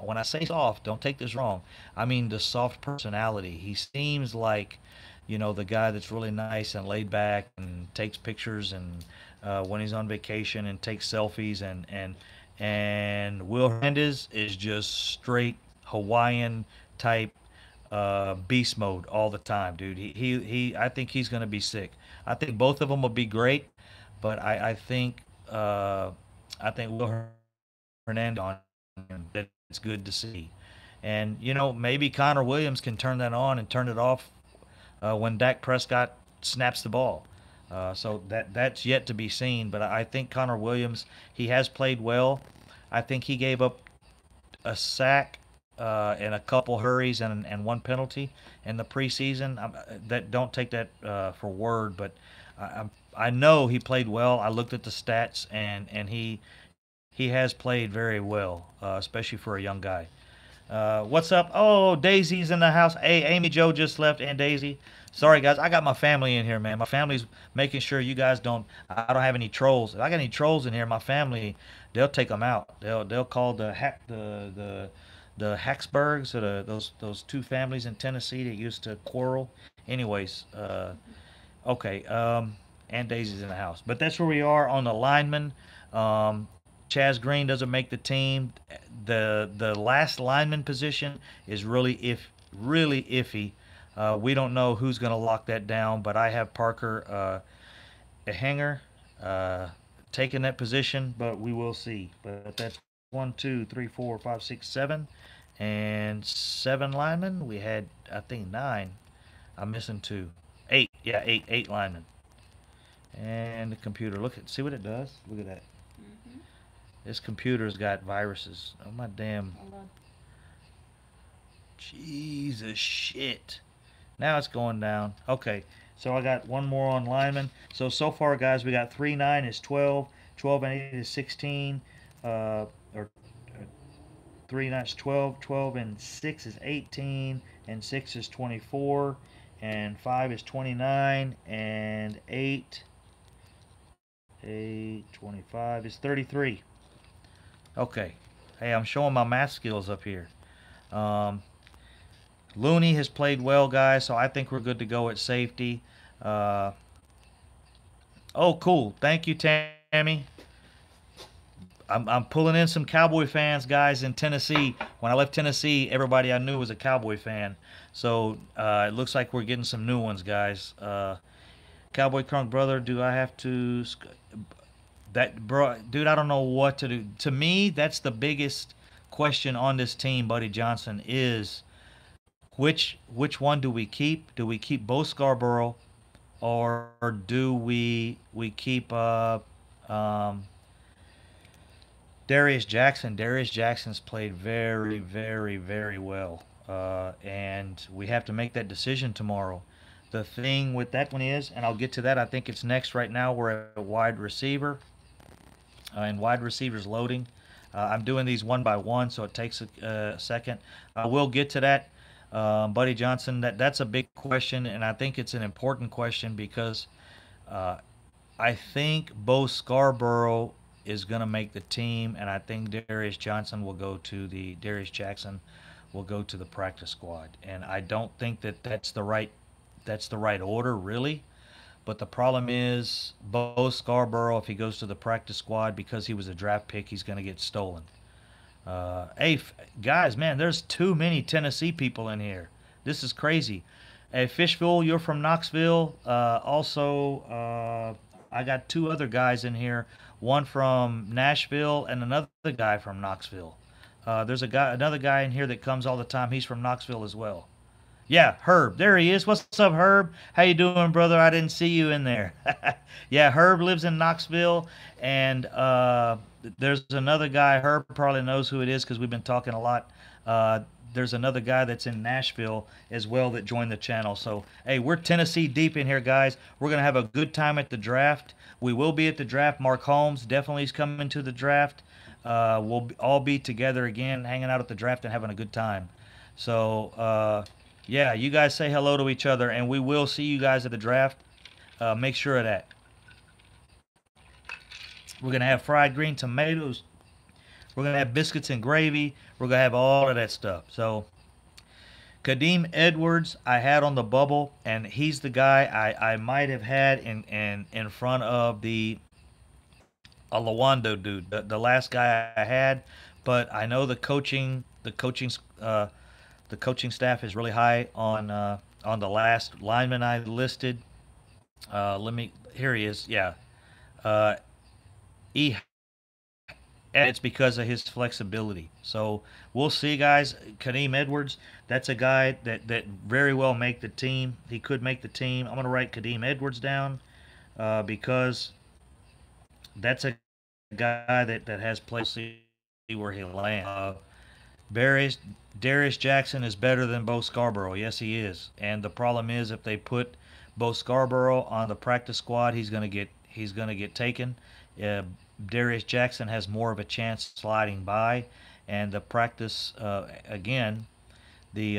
when I say soft, don't take this wrong. I mean the soft personality. He seems like, the guy that's really nice and laid back and takes pictures and when he's on vacation and takes selfies and Will Hernandez is just straight Hawaiian type beast mode all the time, dude. I think he's gonna be sick. I think both of them will be great, but I think Will Hernandez on him, that's good to see. And maybe Connor Williams can turn that on and turn it off when Dak Prescott snaps the ball. So that's yet to be seen. But I think Connor Williams, he has played well. I think he gave up a sack and a couple hurries and one penalty in the preseason. That don't take that for word, but I know he played well. I looked at the stats, and he has played very well, especially for a young guy. What's up? Oh, Daisy's in the house. Hey, Amy Joe just left, and Daisy. Sorry, guys. I got my family in here, man. My family's making sure you guys I don't have any trolls. If I got any trolls in here, my family, they'll take them out. They'll call the Hacksburgs, or those two families in Tennessee that used to quarrel. Anyways, okay. And Daisy's in the house. But that's where we are on the lineman. Chaz Green doesn't make the team. The last lineman position is really iffy. We don't know who's going to lock that down, but I have Parker Ehinger taking that position, but we will see. But that's 1, 2, 3, 4, 5, 6, 7, and 7 linemen. We had, I think, 9. I'm missing 2. 8. Yeah, 8 linemen. And the computer. See what it does. Look at that. This computer's got viruses. Oh my damn. Jesus shit. Now it's going down. Okay. So I got one more on lineman. So far, guys, we got 3, 9 is 12. 12 and 8 is 16. or 3 9 is 12, 12 and 6 is 18, and 6 is 24, and 5 is 29, and 8, 25 is 33. Okay. Hey, I'm showing my math skills up here. Um, Looney has played well, guys, so I think we're good to go at safety. Uh, oh, cool. Thank you, Tammy. I'm pulling in some Cowboy fans, guys, in Tennessee. When I left Tennessee, everybody I knew was a Cowboy fan. So it looks like we're getting some new ones, guys. Cowboy Crunk brother, do I have to? That bro, dude, I don't know what to do. To me, that's the biggest question on this team, Buddy Johnson, is which one do we keep? Do we keep Bo Scarborough, or do we keep um, Darius Jackson? Darius Jackson's played very, very, very well, and we have to make that decision tomorrow. The thing with that one is, and I'll get to that. I think it's next. Right now, we're at wide receiver, and wide receivers loading. I'm doing these one by one, so it takes a second. We'll get to that, Buddy Johnson. That's a big question, and I think it's an important question because uh, I think Bo Scarborough is going to make the team, and I think Darius Jackson will go to the practice squad, and I don't think that that's the right order really. But the problem is Bo Scarborough, if he goes to the practice squad because he was a draft pick, he's going to get stolen. Hey, guys, man, there's too many Tennessee people in here. This is crazy. Hey, Fishville, you're from Knoxville. I got two other guys in here. One from Nashville and another guy from Knoxville. There's another guy in here that comes all the time. He's from Knoxville as well. Yeah, Herb. There he is. What's up, Herb? How you doing, brother? I didn't see you in there. Yeah, Herb lives in Knoxville, and there's another guy. Herb probably knows who it is because we've been talking a lot. There's another guy that's in Nashville as well that joined the channel. So, hey, we're Tennessee deep in here, guys. We're gonna have a good time at the draft. We will be at the draft. Mark Holmes definitely is coming to the draft. All be together again, hanging out at the draft and having a good time. So. Yeah, you guys say hello to each other, and we will see you guys at the draft. Make sure of that. We're going to have fried green tomatoes. We're going to have biscuits and gravy. We're going to have all of that stuff. So, Kadeem Edwards, I had on the bubble, and he's the guy I might have had in front of the Lawando dude, the last guy I had. But I know the coaching staff is really high on the last lineman I listed. Let me. Here he is. Yeah. Uh, e. And it's because of his flexibility. So we'll see, guys. Kadeem Edwards, that's a guy that very well make the team. He could make the team. I'm gonna write Kadeem Edwards down because that's a guy that has played. See where he lands. Darius, Darius Jackson is better than Bo Scarborough. Yes, he is. And the problem is, if they put Bo Scarborough on the practice squad, he's gonna get taken. Darius Jackson has more of a chance sliding by, and the practice again, the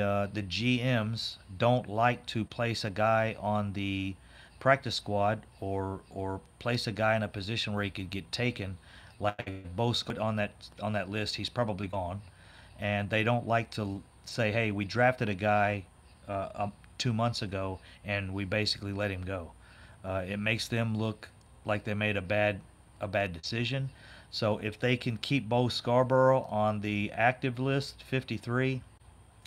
GMs don't like to place a guy on the practice squad or place a guy in a position where he could get taken. Like Bo Scott on that list, he's probably gone, and they don't like to say, "Hey, we drafted a guy 2 months ago, and we basically let him go." It makes them look like they made a bad decision. So if they can keep Bo Scarborough on the active list, 53,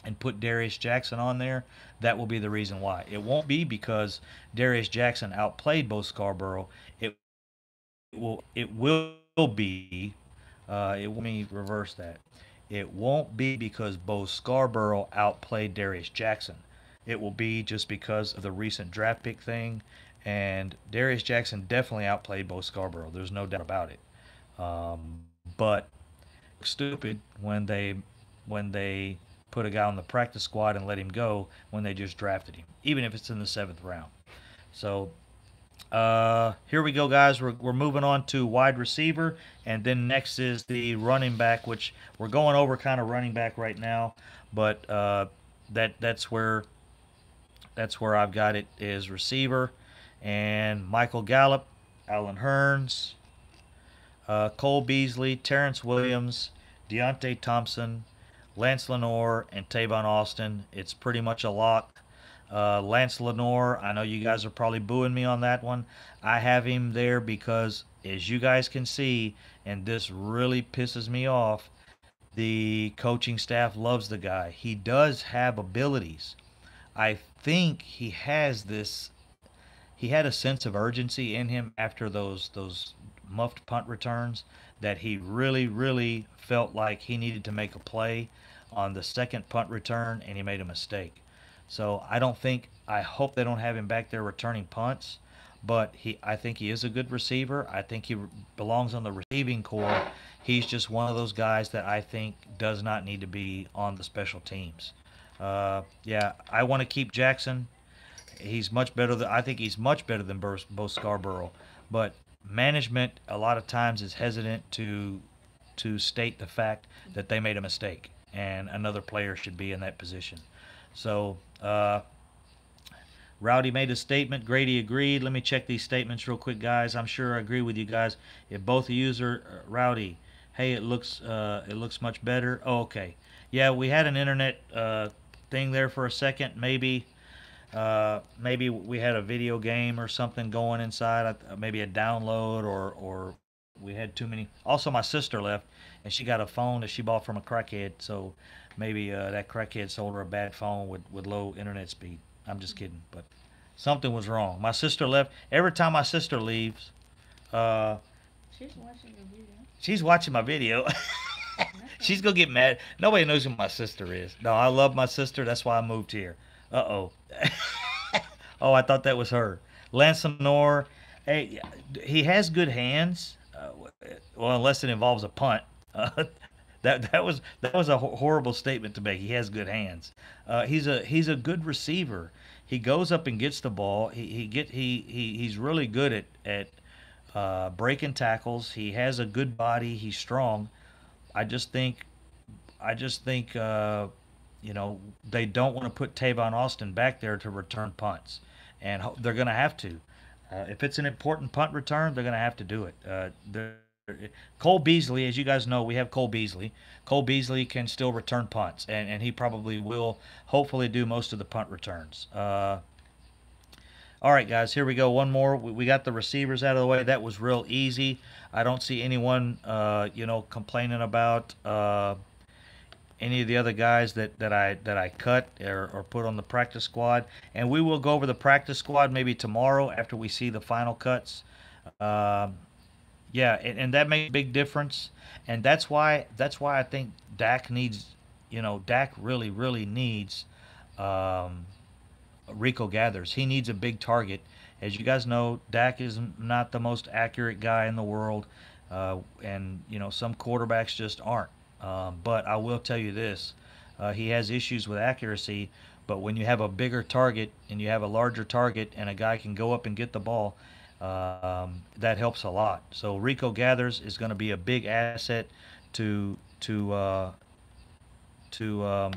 and put Darius Jackson on there, that will be the reason why. It won't be because Darius Jackson outplayed Bo Scarborough. It will be. Let me reverse that. It won't be because Bo Scarborough outplayed Darius Jackson. It will be just because of the recent draft pick thing, and Darius Jackson definitely outplayed Bo Scarborough. There's no doubt about it. But stupid when they put a guy on the practice squad and let him go when they just drafted him, even if it's in the 7th round. So Here we go, guys. We're moving on to wide receiver, and then next is the running back, which we're going over kind of running back right now, but that's where I've got it is receiver, and Michael Gallup, Alan Hearns, Cole Beasley, Terrence Williams, Deontay Thompson, Lance Lenoir, and Tavon Austin. It's pretty much a lock. Lance Lenoir, I know you guys are probably booing me on that one. I have him there because, as you guys can see, and this really pisses me off, the coaching staff loves the guy. He does have abilities. I think he has this. He had a sense of urgency in him after those muffed punt returns that he really felt like he needed to make a play on the second punt return, and he made a mistake. So I hope they don't have him back there returning punts, but I think he is a good receiver. I think he belongs on the receiving corps. He's just one of those guys that I think does not need to be on the special teams. Yeah, I want to keep Jackson. He's much better than I think he's much better than Bo Scarborough, but management a lot of times is hesitant to state the fact that they made a mistake and another player should be in that position. So Rowdy made a statement. Grady agreed. Let me check these statements real quick, guys. I'm sure I agree with you guys. If both of you are Rowdy, hey, it looks much better. Oh, okay. Yeah, we had an internet thing there for a second. Maybe we had a video game or something going inside. Maybe a download or we had too many. Also, my sister left and she got a phone that she bought from a crackhead. So maybe that crackhead sold her a bad phone with low internet speed. I'm just kidding, but something was wrong. My sister left. Every time my sister leaves, uh, She's watching the video. she's watching my video. Okay. She's gonna get mad. Nobody knows who my sister is. No, I love my sister. That's why I moved here. Uh-oh. Oh, I thought that was her. Lance Lenore, hey, he has good hands. Well, unless it involves a punt. Uh, that was a horrible statement to make. He has good hands. He's a good receiver. He goes up and gets the ball. He's really good at breaking tackles. He has a good body. He's strong. I just think they don't want to put Tavon Austin back there to return punts, and they're going to have to. If it's an important punt return, they're going to have to do it. Cole Beasley, as you guys know, we have Cole Beasley. Cole Beasley can still return punts, and he probably will hopefully do most of the punt returns. All right, guys, here we go. One more. We got the receivers out of the way. That was real easy. I don't see anyone, complaining about any of the other guys that I cut or put on the practice squad. And we will go over the practice squad maybe tomorrow after we see the final cuts. Um, yeah, and that makes a big difference. And that's why I think Dak really needs um, Rico Gathers. He needs a big target. As you guys know, Dak is not the most accurate guy in the world, and some quarterbacks just aren't. But I will tell you this: he has issues with accuracy. But when you have a bigger target and you have a larger target, and a guy can go up and get the ball, that helps a lot. So Rico Gathers is going to be a big asset to to uh, to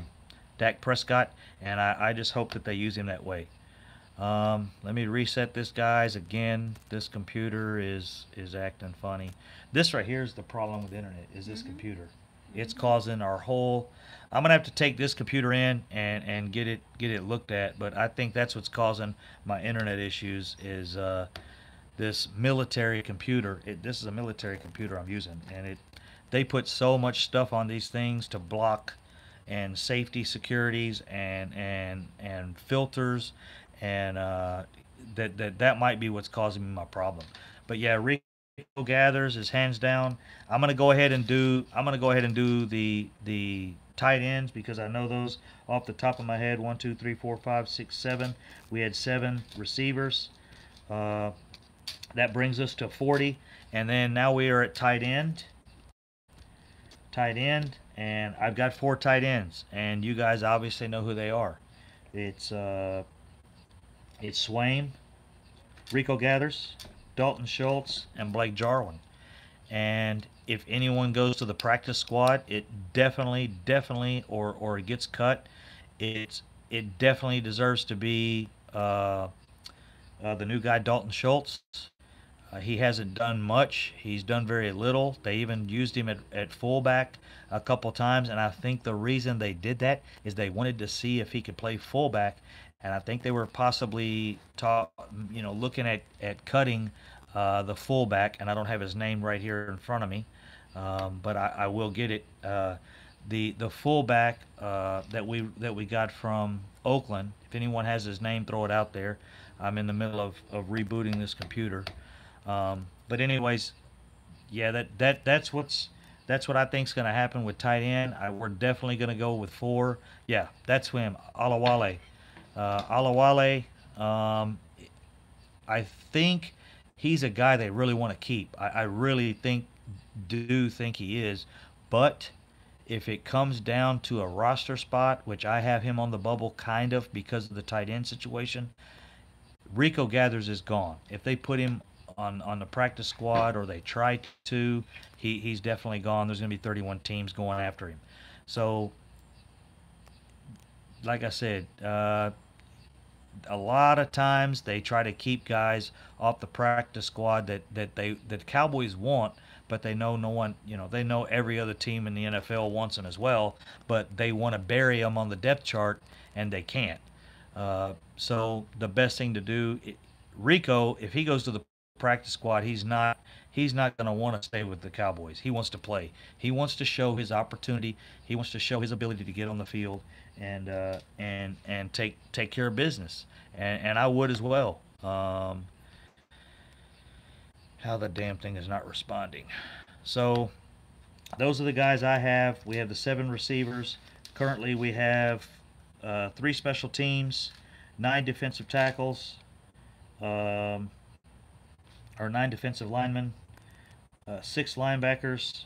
Dak Prescott, and I just hope that they use him that way. Let me reset this, guys. Again, this computer is acting funny. This right here is the problem with the internet. Is this computer? It's causing our whole. I'm gonna have to take this computer in and get it looked at. But I think that's what's causing my internet issues. Is this military computer? This is a military computer I'm using, and they put so much stuff on these things to block and safety securities and filters and that might be what's causing me my problem. But yeah, Rico Gathers is hands down. I'm gonna go ahead and do the tight ends because I know those off the top of my head. 1, 2, 3, 4, 5, 6, 7. We had 7 receivers. Uh, that brings us to 40, and then now we are at tight end. Tight end, and I've got 4 tight ends, and you guys obviously know who they are. It's Swain, Rico Gathers, Dalton Schultz, and Blake Jarwin. And if anyone goes to the practice squad, it definitely, or it gets cut, it definitely deserves to be the new guy, Dalton Schultz. He hasn't done much. He's done very little. They even used him at fullback a couple times, and I think the reason they did that is they wanted to see if he could play fullback, and I think they were possibly looking at cutting the fullback, and I don't have his name right here in front of me, but I will get it. The fullback that we got from Oakland. If anyone has his name, throw it out there. I'm in the middle of rebooting this computer. But anyways, yeah, that's what I think's going to happen with tight end. We're definitely going to go with 4. Yeah, that's him, Alawale. Alawale, I think he's a guy they really want to keep. I really do think he is, but if it comes down to a roster spot, which I have him on the bubble kind of because of the tight end situation, Rico Gathers is gone. If they put him on the practice squad or they try to, he's definitely gone. There's going to be 31 teams going after him. So, like I said, a lot of times they try to keep guys off the practice squad that the Cowboys want, but they know no one, they know every other team in the NFL wants them as well, but they want to bury them on the depth chart and they can't. So the best thing to do, Rico, if he goes to the practice squad, he's not going to want to stay with the Cowboys. He wants to play. He wants to show his opportunity. He wants to show his ability to get on the field and take care of business. And I would as well. How the damn thing is not responding. So those are the guys I have. We have the 7 receivers. Currently we have 3 special teams, 9 defensive tackles, or 9 defensive linemen, 6 linebackers,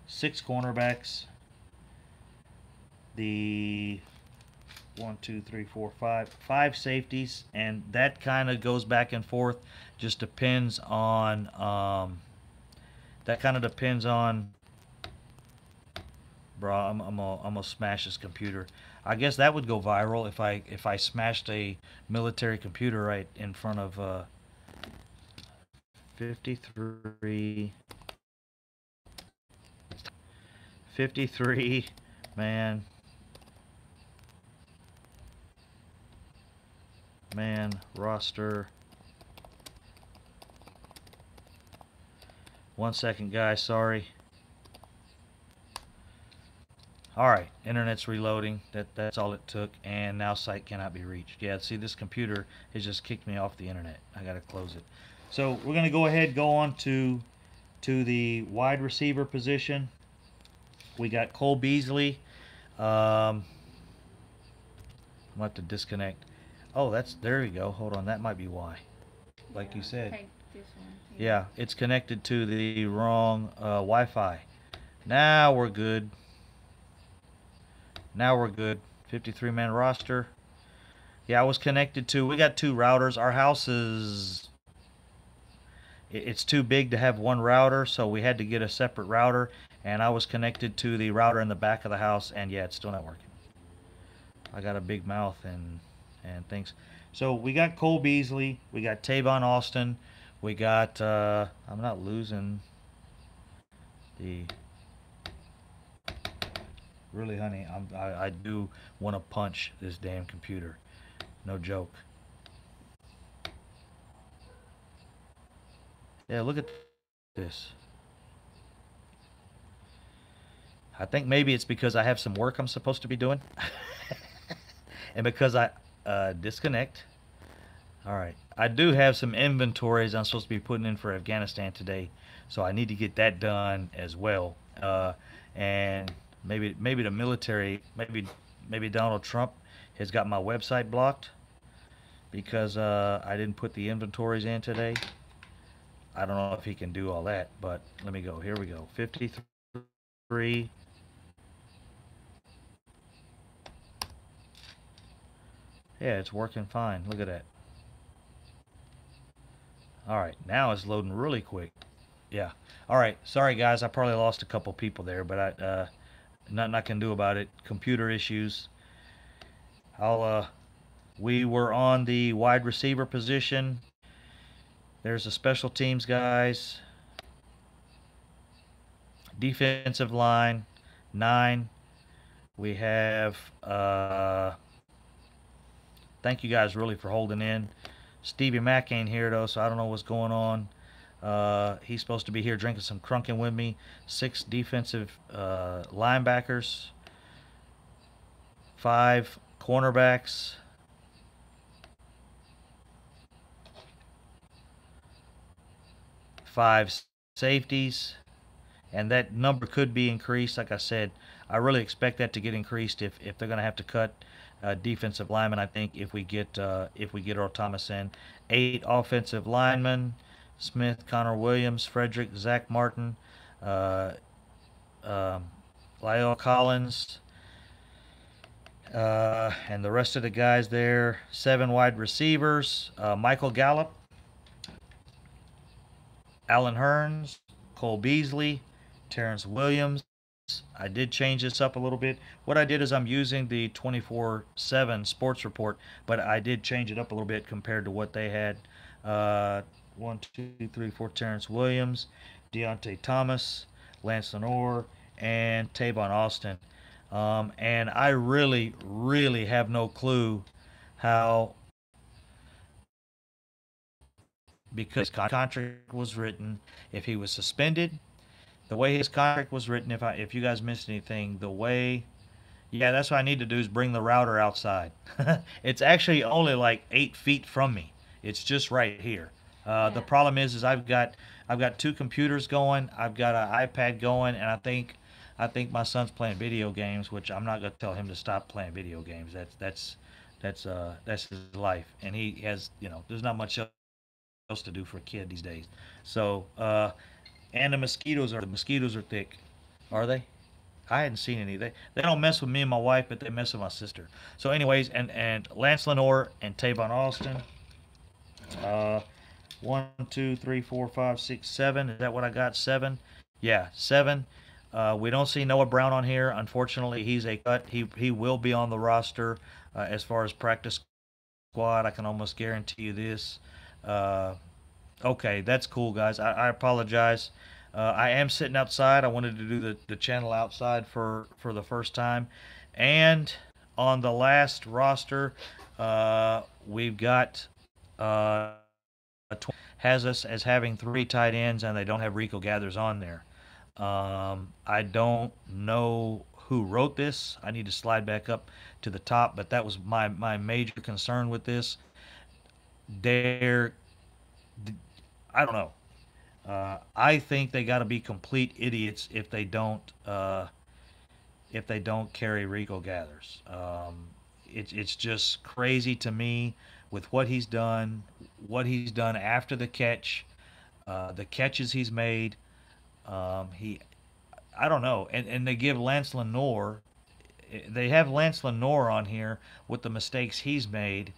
6 cornerbacks, the 5 safeties, and that kind of goes back and forth. Just depends on bro. I'm gonna smash this computer. I guess that would go viral if I smashed a military computer right in front of 53 man roster. 1 second, guys, sorry. Alright, internet's reloading. That's all it took, and now site cannot be reached. Yeah, see, this computer has just kicked me off the internet. I gotta close it. So we're gonna go on to the wide receiver position. We got Cole Beasley. I'm gonna have to disconnect. Oh, there we go. Hold on, that might be why. Like you said. Take this one. Yeah, it's connected to the wrong Wi-Fi. Now we're good. 53-man roster. Yeah, I was connected to. We got 2 routers. Our house is. It's too big to have one router, so we had to get a separate router. And I was connected to the router in the back of the house, and yeah, it's still not working. I got a big mouth and things. So we got Cole Beasley. We got Tavon Austin. We got. I'm not losing the. Really, honey, I do want to punch this damn computer. No joke. Yeah, look at this. I think maybe it's because I have some work I'm supposed to be doing. And because I disconnect. Alright. I do have some inventories I'm supposed to be putting in for Afghanistan today. So I need to get that done as well. And maybe the military, maybe Donald Trump has got my website blocked because I didn't put the inventories in today. I don't know if he can do all that, but let me go. Here we go. 53. Yeah, it's working fine. Look at that. All right, now it's loading really quick. Yeah. All right. Sorry guys, I probably lost a couple people there, but nothing I can do about it. Computer issues. I'll We were on the wide receiver position. There's the special teams guys. Defensive line, 9. We have thank you guys really for holding in. Stevie Mack ain't here though, so I don't know what's going on. He's supposed to be here drinking some crunkin with me. 6 defensive linebackers, 5 cornerbacks, 5 safeties, and that number could be increased. Like I said, I really expect that to get increased if they're going to have to cut defensive linemen. I think if we get Earl Thomas in, 8 offensive linemen: Smith, Connor Williams, Frederick, Zach Martin, uh, um, Lyle Collins, and the rest of the guys there. 7 wide receivers: Michael Gallup, Alan Hearns, Cole Beasley, Terrence Williams. I did change this up a little bit. What I did is I'm using the 24/7 sports report, but I did change it up a little bit compared to what they had. Uh, 1, 2, 3, 4. Terrence Williams, Deontay Thomas, Lance Lenoir, and Tavon Austin. And I really, really have no clue how, because his contract was written, if he was suspended, the way his contract was written, if you guys missed anything, the way, yeah, that's what I need to do is bring the router outside. It's actually only like 8 feet from me. It's just right here. The Yeah. problem is I've got 2 computers going. I've got an iPad going, and I think my son's playing video games, which I'm not gonna tell him to stop playing video games. That's his life, and he has, there's not much else to do for a kid these days. So and the mosquitoes are thick. Are they? I hadn't seen any. They don't mess with me and my wife, but they mess with my sister. So, anyways, and Lance Lenoir and Tavon Austin. Uh, 1, 2, 3, 4, 5, 6, 7. Is that what I got? 7. Yeah, 7. We don't see Noah Brown on here. Unfortunately, he's a cut. He will be on the roster as far as practice squad. I can almost guarantee you this. Uh, Okay, that's cool, guys. I apologize. I am sitting outside. I wanted to do the channel outside for the first time. And on the last roster, we've got has us as having 3 tight ends, and they don't have Rico Gathers on there. I don't know who wrote this. I need to slide back up to the top, but that was my major concern with this. They're I don't know. I think they got to be complete idiots if they don't carry Rico Gathers. It's just crazy to me with what he's done after the catch, the catches he's made. He I don't know, and they give Lance Lenoir. They have Lance Lenoir on here with the mistakes he's made,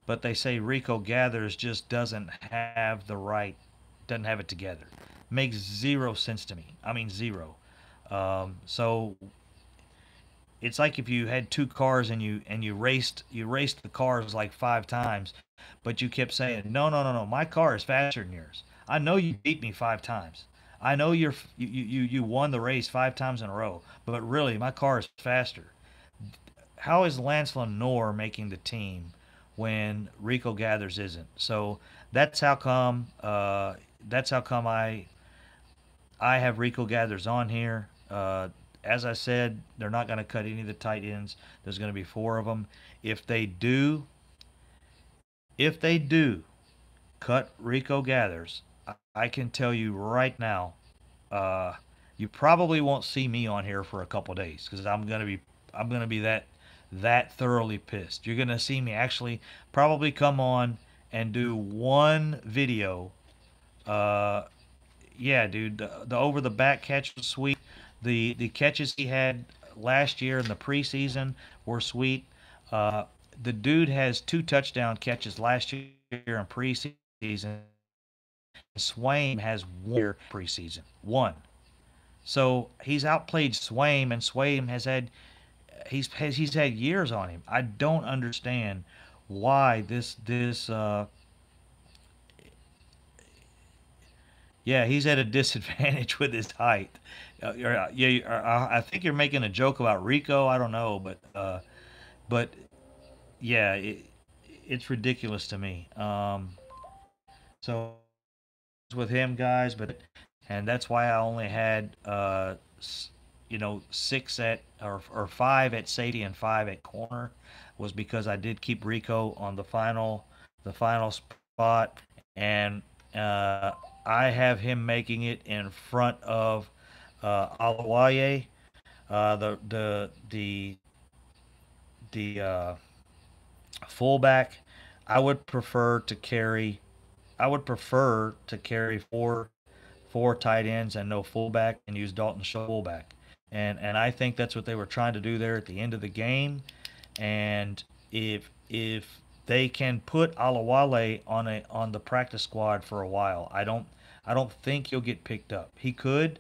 but they say Rico Gathers just doesn't have it together. Makes zero sense to me. I mean zero. So it's like if you had 2 cars and you raced the cars like 5 times, but you kept saying no, no, no, no, my car is faster than yours. I know you beat me 5 times. I know you won the race 5 times in a row, but really my car is faster. How is Lance Lenoir making the team when Rico Gathers isn't? So that's how come. That's how come I have Rico Gathers on here. As I said, they're not going to cut any of the tight ends. There's going to be 4 of them. If they do, if they do cut Rico Gathers, I can tell you right now, uh, you probably won't see me on here for a couple days because I'm gonna be that thoroughly pissed. You're gonna see me actually probably come on and do one video. Uh, yeah, dude, the over the back catch was sweet. The catches he had last year in the preseason were sweet. Uh, the dude has 2 touchdown catches last year in preseason. Swaim has 1 year preseason. One. So he's outplayed Swaim, and Swaim has had he's had years on him. I don't understand why this yeah, he's at a disadvantage with his height. I think you're making a joke about Rico. I don't know, but yeah, it's ridiculous to me. So with him, guys, and that's why I only had 6 at or 5 at safety and 5 at corner, was because I did keep Rico on the final spot, and I have him making it in front of Alawaye, the fullback. I would prefer to carry I would prefer to carry four tight ends and no fullback, and use Dalton Schultz fullback. And I think that's what they were trying to do there at the end of the game. And if they can put Alawale on the practice squad for a while, I don't think he'll get picked up. He could,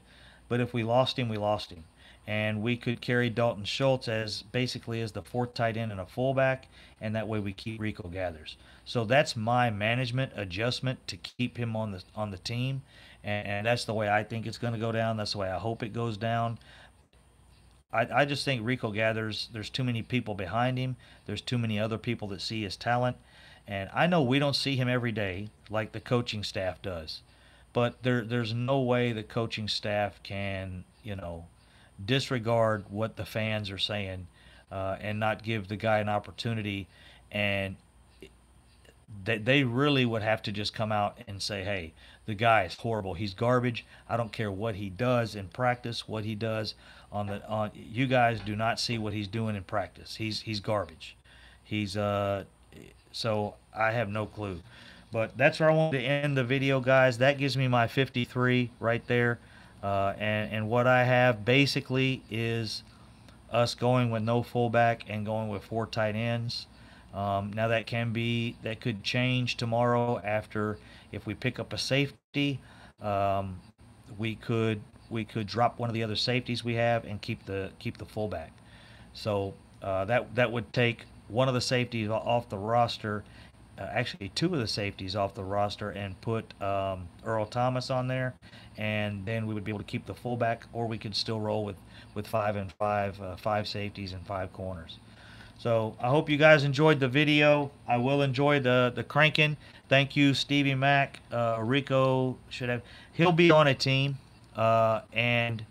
but if we lost him, we lost him. And we could carry Dalton Schultz as basically as the fourth tight end and a fullback, and that way we keep Rico Gathers. So that's my management adjustment to keep him on the team, and that's the way I think it's going to go down. That's the way I hope it goes down. I just think Rico Gathers, there's too many people behind him. There's too many other people that see his talent. And I know we don't see him every day like the coaching staff does. But there's no way the coaching staff can, disregard what the fans are saying, and not give the guy an opportunity. And they really would have to just come out and say, hey, the guy is horrible. He's garbage. I don't care what he does in practice, what he does on you guys do not see what he's doing in practice. He's garbage. He's so I have no clue. But that's where I wanted to end the video, guys. That gives me my 53 right there. And what I have basically is us going with no fullback and going with 4 tight ends. Now that could change tomorrow after, if we pick up a safety. We could drop one of the other safeties we have and keep the fullback. So that would take one of the safeties off the roster, actually 2 of the safeties off the roster, and put Earl Thomas on there, and then we would be able to keep the fullback, or we could still roll with 5 and 5, 5 safeties and 5 corners. So I hope you guys enjoyed the video. I will enjoy the cranking. Thank you, Stevie Mack. Rico he'll be on a team, and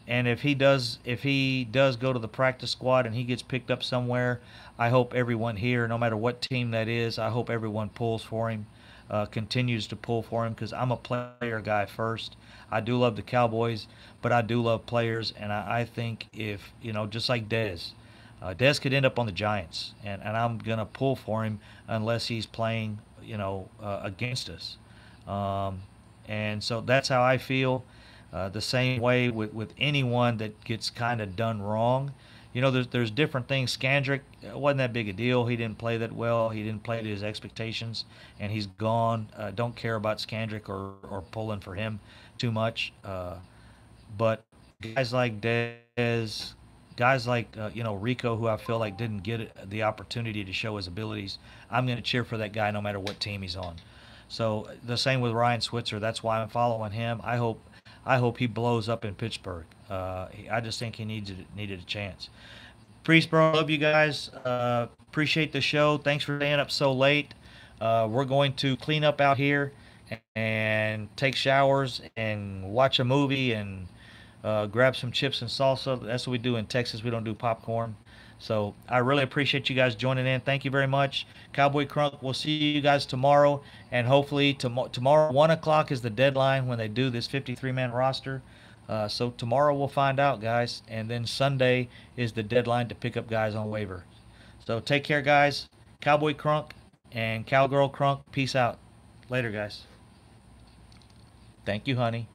if he does go to the practice squad and he gets picked up somewhere, I hope everyone here, no matter what team that is, I hope everyone pulls for him, continues to pull for him, because I'm a player guy first. I do love the Cowboys, but I do love players, and I think if, just like Dez. Dez could end up on the Giants, and I'm going to pull for him unless he's playing, against us. And so that's how I feel. The same way with anyone that gets kind of done wrong. There's different things. Skandrick, it wasn't that big a deal. He didn't play that well. He didn't play to his expectations, and he's gone. Don't care about Skandrick or pulling for him too much. But guys like Dez, guys like Rico, who I feel like didn't get the opportunity to show his abilities, I'm going to cheer for that guy no matter what team he's on. So the same with Ryan Switzer. That's why I'm following him. I hope he blows up in Pittsburgh. I just think he needed a chance. Priest Bro, love you guys. Appreciate the show. Thanks for staying up so late. We're going to clean up out here and take showers and watch a movie and grab some chips and salsa. That's what we do in Texas. We don't do popcorn. So I really appreciate you guys joining in. Thank you very much. Cowboy Crunk, we'll see you guys tomorrow. And hopefully tomorrow, 1 o'clock is the deadline when they do this 53-man roster. So tomorrow we'll find out, guys. And then Sunday is the deadline to pick up guys on waiver. So take care, guys. Cowboy Crunk and Cowgirl Crunk, peace out. Later, guys. Thank you, honey.